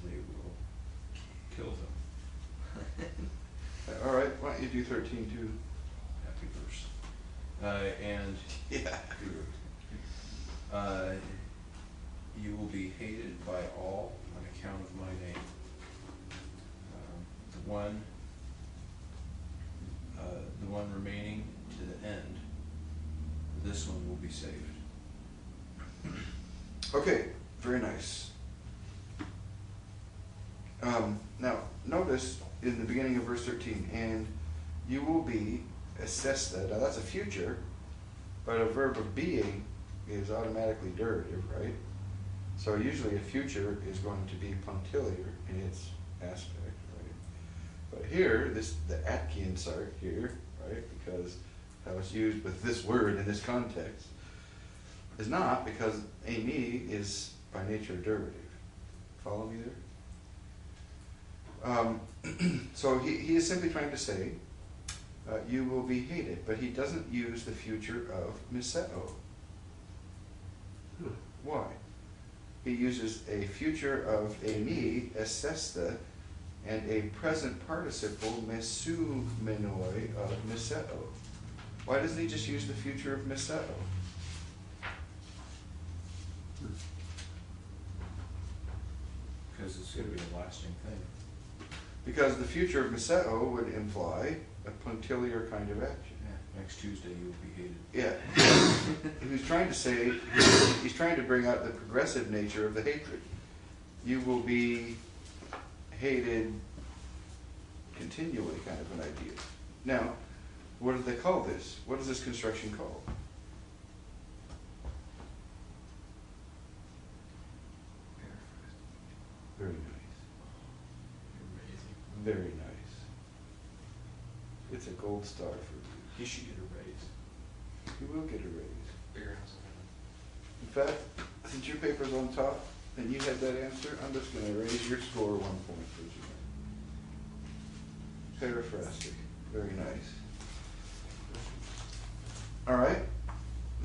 they will kill them. All right, why don't you do 13 too? Happy verse. And Yeah. You will be hated by all on account of my name. The one remaining to the end, this one will be saved. Okay, very nice. Now, notice in the beginning of verse 13, and you will be assessed. Now that's a future, but a verb of being is automatically derivative, right? So usually a future is going to be punctiliar in its aspect, right? But here, the Atkinsart here, right, because how it's used with this word in this context, is not, because ami is by nature a derivative. Follow me there? So he is simply trying to say, you will be hated, but he doesn't use the future of miseo. Why? He uses a future of ami, esesta, and a present participle mesumenoi of miseo. Why doesn't he just use the future of miseo? Because it's going to be a lasting thing. Because the future of miseo would imply a punctiliar kind of action. Yeah, next Tuesday you will be hated. Yeah. He's trying to say, he's trying to bring out the progressive nature of the hatred. You will be hated continually, kind of an idea. Now, what do they call this? What is this construction called? Very nice. Amazing. Very nice. It's a gold star for you. He should get a raise. You will get a raise. Bigger house. In fact, since your paper's on top and you had that answer, I'm just going to raise your score 1 point for you. Periphrastic. Very nice. All right.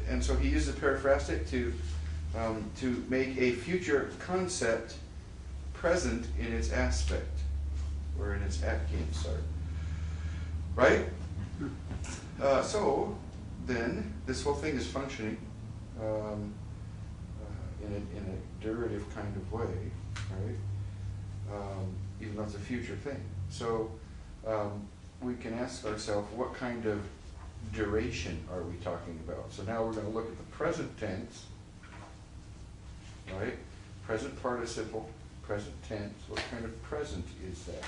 And so he uses periphrastic to make a future concept present in its aspect, or in its Atkinsart. Right? So then, this whole thing is functioning in a derivative kind of way, right? Even though it's a future thing. So we can ask ourselves, what kind of duration are we talking about? So now we're going to look at the present tense, right? Present participle, present tense. What kind of present is that?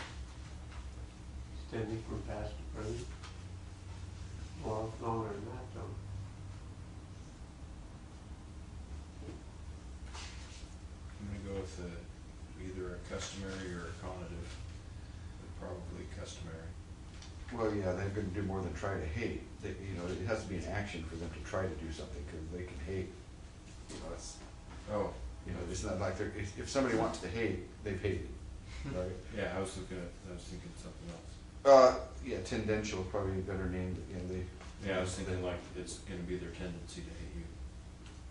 Extending from past to present. Or longer than that, though. I'm going to go with either a customary or a conative, but probably customary. Well, yeah, they're going to do more than try to hate. It has to be an action for them to try to do something, because they can hate. It's Oh, not like if somebody wants to hate, they've hated. right? Yeah, I was thinking something else. Yeah, tendential is probably a better name, but, you know, they. Yeah, I was thinking like it's gonna be their tendency to hate you,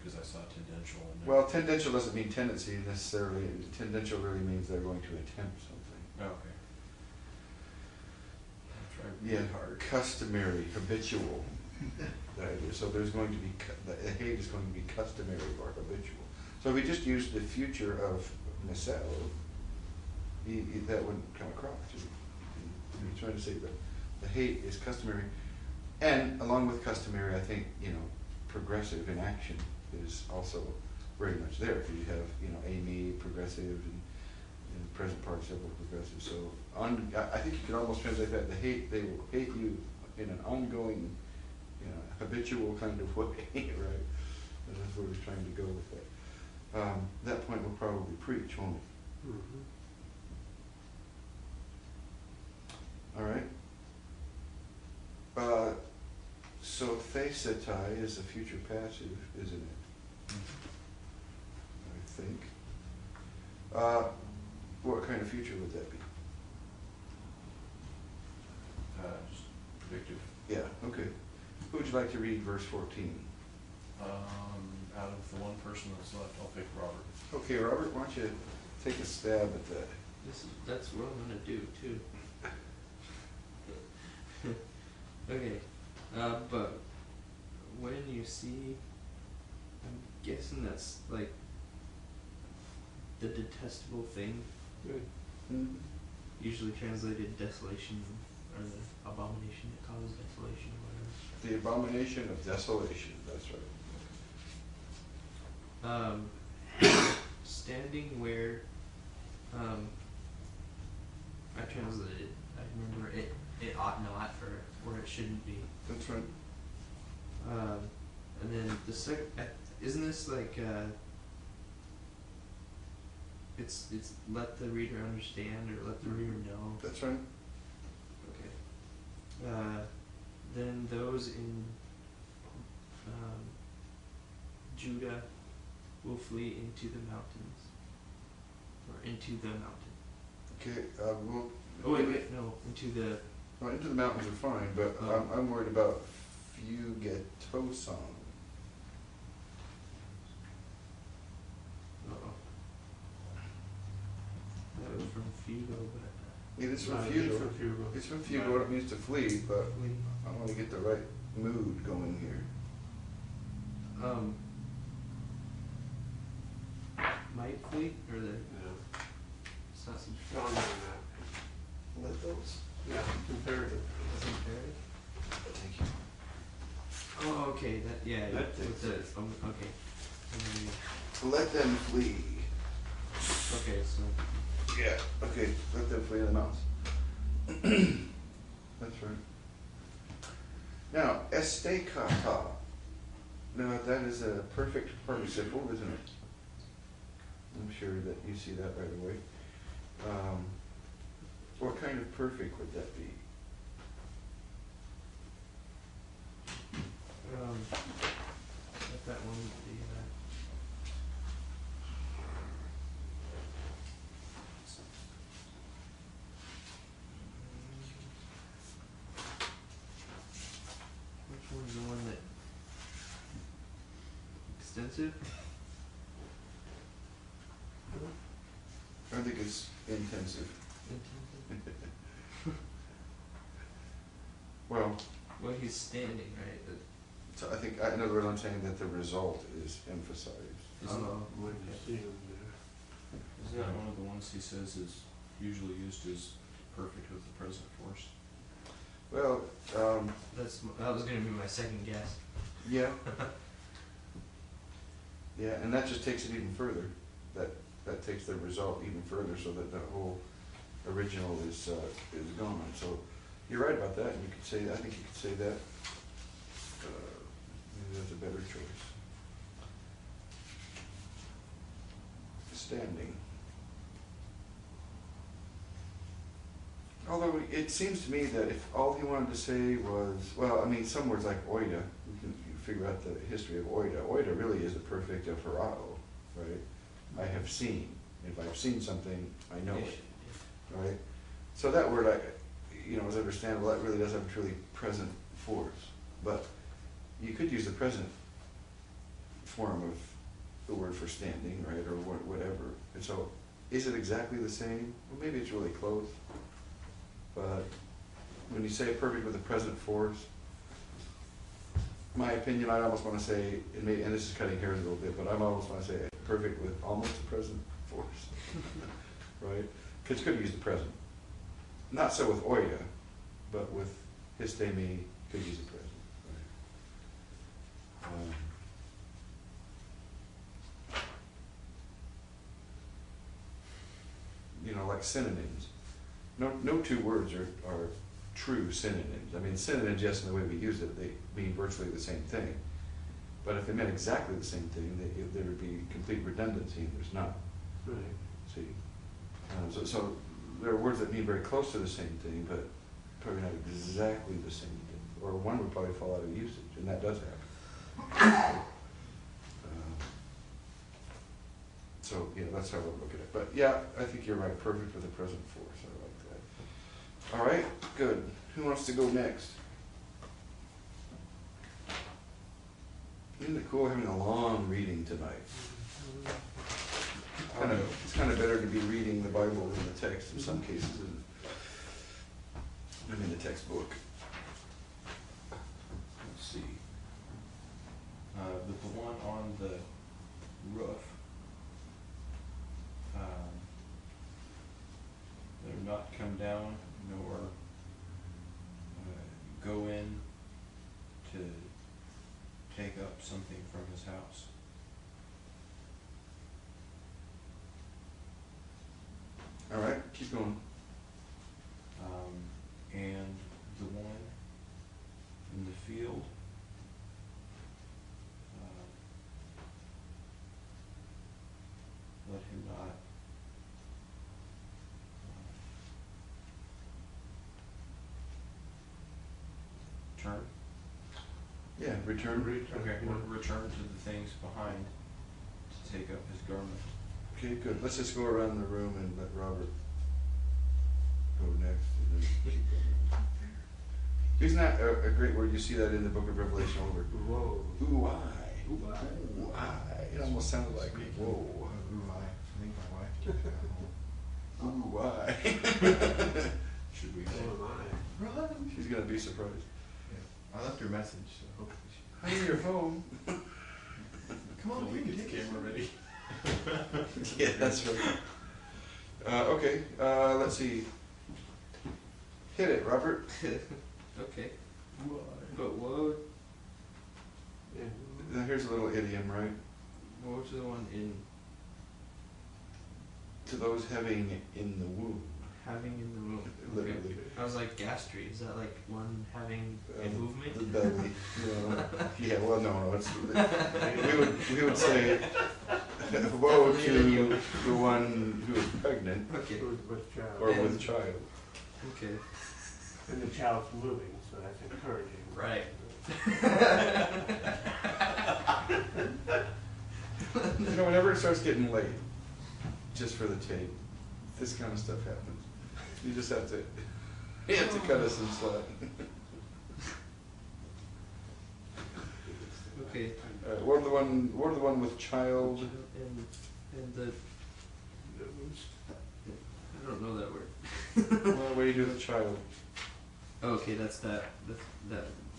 cause I saw tendential in there. Well, tendential doesn't mean tendency necessarily, tendential really means they're going to attempt something. Oh, okay. I'll try Yeah, really hard. customary, habitual. That is, so there's going to be, the hate is going to be customary or habitual. So if we just use the future of Misel, that wouldn't come across. You're trying to say that the hate is customary, and along with customary, I think, you know, progressive in action is also very much there. If you have, you know, Amy, progressive, and present participle progressive. So I think you could almost translate that, they will hate you in an ongoing, you know, habitual kind of way, right? And that's where we're trying to go with that. That point we'll probably preach, won't it? Mhm. All right. So thesetai is a future passive, isn't it? I think. What kind of future would that be? Just predictive. Yeah, okay. Who would you like to read verse 14? Out of the one person that's left, I'll pick Robert. Okay, Robert, why don't you take a stab at that? That's what I'm gonna do too. Okay, but when you see, I'm guessing that's like the detestable thing, Good. Hmm? usually translated desolation or the abomination that causes desolation or whatever. The abomination of desolation, that's right. Standing where, I translated, I remember it ought not, or where it shouldn't be. That's right. And then the second, isn't this like, it's let the reader understand or let the reader know? That's right. Okay. Then those in, Judah will flee into the mountains, or into the mountain. Okay, we'll. Oh wait, no, into the, Well, into the mountains are fine, but I'm worried about fugetoson. uh-oh. That was from Fugo, but, It is from Not fugo. sure if you- It's from fugo, what it means to flee, but I want to get the right mood going here. might flee, or the, Yeah. it's not some Stronger than that. Let those. Yeah, comparative. imperative? Thank you. Oh, okay, that, yeah, That with the, okay. Let them flee. Okay, so, Yeah, okay, let them flee in the mountains. That's right. Now, estekata. Now, that is a perfect participle, isn't it? I'm sure that you see that right away. What kind of perfect would that be? let that one be, which one's the one that, extensive? I think it's intensive. Intensive? Well, Well, he's standing, right? so I think, in other words, I'm saying that the result is emphasized. Isn't When you see them there. Isn't that one of the ones he says is usually used as perfect with the present force? Well, That was gonna be my second guess. yeah. Yeah, and that just takes it even further. That takes the result even further, so that the whole original is gone. So you're right about that, and you could say, I think you could say that. Maybe that's a better choice. Standing. Although it seems to me that if all he wanted to say was, well, I mean, some words like oida, you figure out the history of oida. Oida really is the perfect of horao, right? I have seen. If I've seen something, I know it. right? So that word, is understandable, that really does have a truly present force. But you could use the present form of the word for standing, right, or whatever. And so, is it exactly the same? Well, maybe it's really close. But when you say perfect with the present force, my opinion, I almost want to say, and this is cutting hairs a little bit, but I almost want to say perfect with almost the present force, right? Because you could use the present. Not so with oida, but with histemi, could use the present. Right? Like synonyms. No two words are true synonyms. I mean, synonyms, yes, in the way we use it, they mean virtually the same thing. But if they meant exactly the same thing, there would be complete redundancy, and there's not. Right. See? So there are words that mean very close to the same thing, but probably not exactly the same thing. Or one would probably fall out of usage, and that does happen. So, that's how we'll look at it. But yeah, I think you're right, perfect with the present force. I like that. All right, good. Who wants to go next? Isn't it cool having a long reading tonight? It's kind of better to be reading the Bible than the text in some cases, isn't it? I mean the textbook. Let's see. The one on the roof. They're not come down nor go in to take up something from his house. All right, keep going. And the one in the field, let him not turn. Yeah, return. Okay, return to the things behind to take up his garment. Okay, good. Let's just go around the room and let Robert go next. And then keep going. Isn't that a great word? You see that in the book of Revelation over. Whoa. Ooh, I. Ooh, I. It almost sounded like, whoa. I think my wife took that home. Ooh, I. Should we Oh say? my. Run. She's going to be surprised. Yeah. I left her a message, so hopefully she. Honey, you're home. Come on, we can get the camera ready. Yeah, that's right. Okay, let's see. Hit it, Robert. Okay. But what? Now here's a little idiom, right? What was the one in To those having in the womb. having in the womb? Literally. Okay. I was like gastrate. Is that like one having a movement? The belly. Yeah, well, no, it's, we would say, woe to the one who is pregnant Okay. With child. or with child. Okay. And the child's moving, so that's encouraging. Right. Whenever it starts getting late, just for the tape, this kind of stuff happens. You just have to cut us some slack. Okay. What are the one with child? And the I don't know that word. Well, what do you do with child? Oh, okay, that's that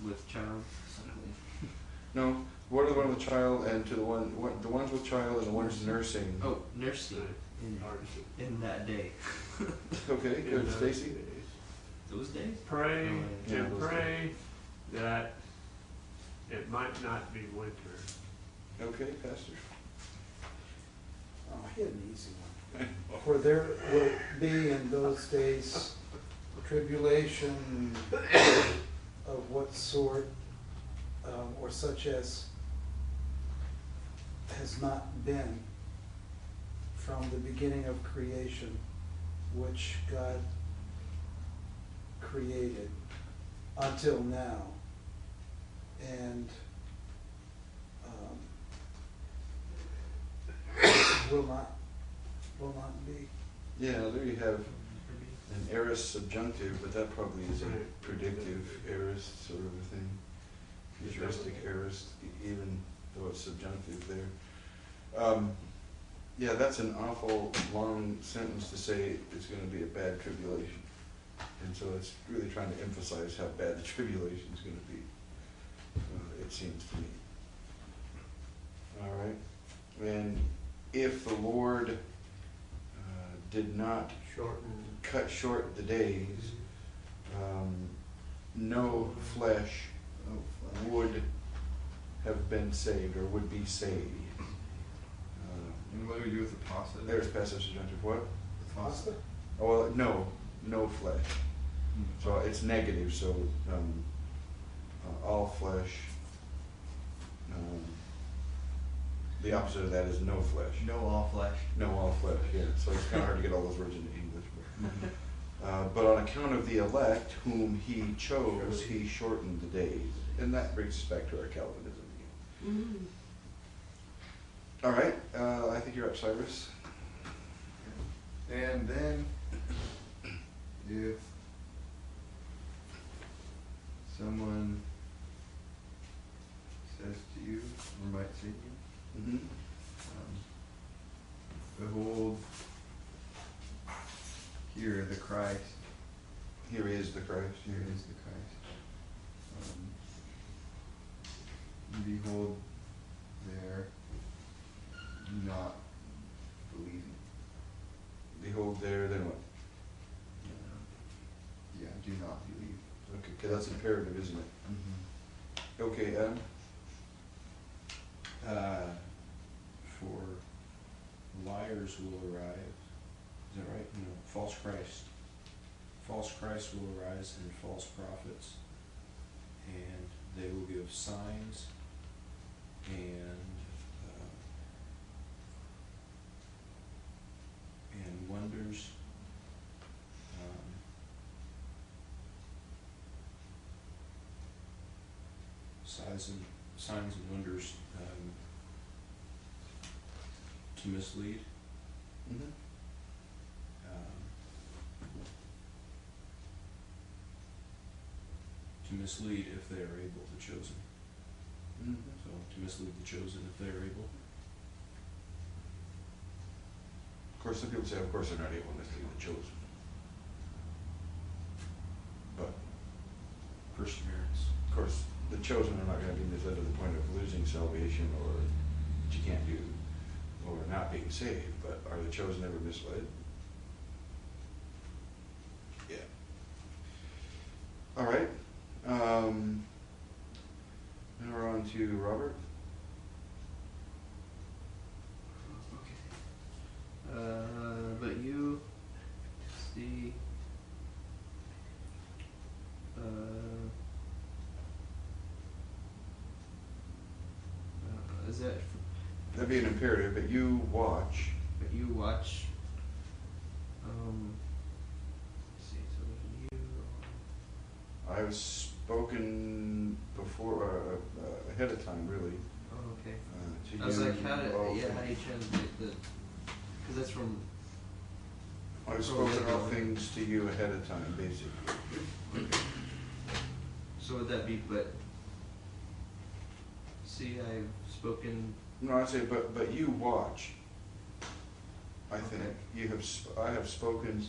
with child. No. What are the one with child and to the ones with child and the ones nursing? Oh, nursing in that day. Okay, good. Stacy? Those days? Pray Yeah, and those pray that it might not be winter. Okay, Pastor. Oh, I had an easy one. For there will be in those days tribulation of what sort, or such as has not been from the beginning of creation, which God created until now. And will not be. Yeah, there you have And aorist subjunctive, but that probably is a Right. predictive aorist sort of a thing. Futuristic aorist, even though it's subjunctive there. Yeah, that's an awful long sentence to say it's gonna be a bad tribulation. And so it's really trying to emphasize how bad the tribulation is gonna be, it seems to me. All right, and if the Lord did not Shorten. cut short the days, no flesh would have been saved or would be saved. And what do we do with the pasta? There's passive subjunctive, what? The pasta? Oh, well, no flesh. So it's negative, so all flesh. The opposite of that is no flesh. No all flesh. No all flesh, yeah. So it's kind of hard to get all those words into English. But on account of the elect whom he chose, he shortened the days. And that brings us back to our Calvinism again. All right, I think you're up, Cyrus. And then, if someone says to you, or might say to you, Mm-hmm. behold, here the Christ, Here is the Christ. here is the Christ. Behold, there, not believing. Behold there, then what? Yeah, do not believe. Okay, 'cause that's imperative, isn't it? Mm-hmm. Okay, Adam? For liars will arrive, is that right? No, false Christ. False Christ will arise and false prophets, and they will give signs and wonders. Signs and wonders to mislead. Mm-hmm. To mislead if they are able, the chosen. Mm-hmm. So to mislead the chosen if they are able. Of course, some people say, of course, they're not able to mislead the chosen. But, Perseverance. of course, the chosen are not going to be misled to the point of losing salvation or that you can't do, or not being saved. But are the chosen ever misled? Yeah. All right. Now we're on to Robert. But you see, is that, That'd be an imperative, but you watch. but you watch, let's see, so there's you, I've spoken before, ahead of time, really. oh, okay. To I was you like, how do all you things. translate the, cause that's from, I've spoken all things to you ahead of time, basically. so would that be, but, see, I've spoken, No, I say, but you watch. I think Okay. I have spoken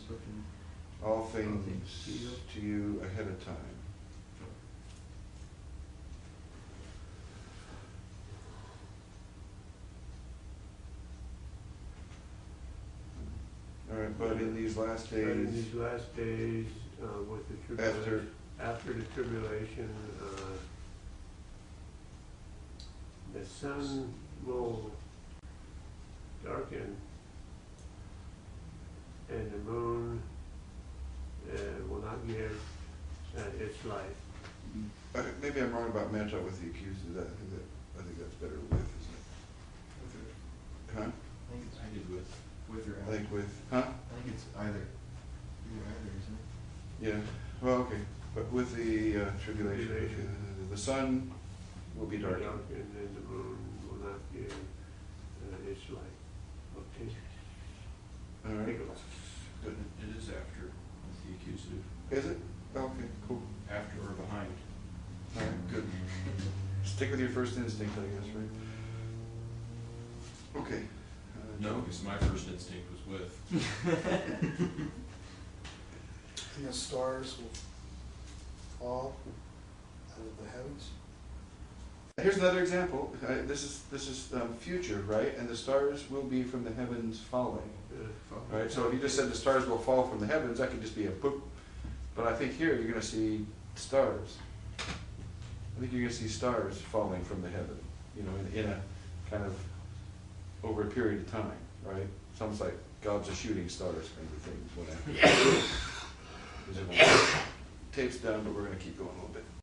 all things to you ahead of time. All right, but in these last But in days, these last days, with the tribulation, after the tribulation, the sun will darken, and the moon will not give its light. maybe I'm wrong about match up with the accused of that. I think that's better with, isn't it? Huh? I think it's I did with. with or I after. think with, huh? I think it's either. Either, isn't it? Yeah, well, okay, but with the tribulation, Tribulation. the sun will be darkened. And then the moon will not give its light. Okay. All right, Take a good. It is after. accusative. Is it? Okay, cool. After or behind. All right, good. Stick with your first instinct, I guess, right? Okay. No, because my first instinct was with. And the stars will fall out of the heavens. Here's another example. This is future, right? And the stars will be from the heavens falling, right? So if you just said the stars will fall from the heavens, that could just be a boop. But I think here you're going to see stars. I think you're going to see stars falling from the heaven, you know, in a kind of over a period of time, right? Sounds like God's a shooting stars kind of thing, whatever. Tape's done, but we're going to keep going a little bit.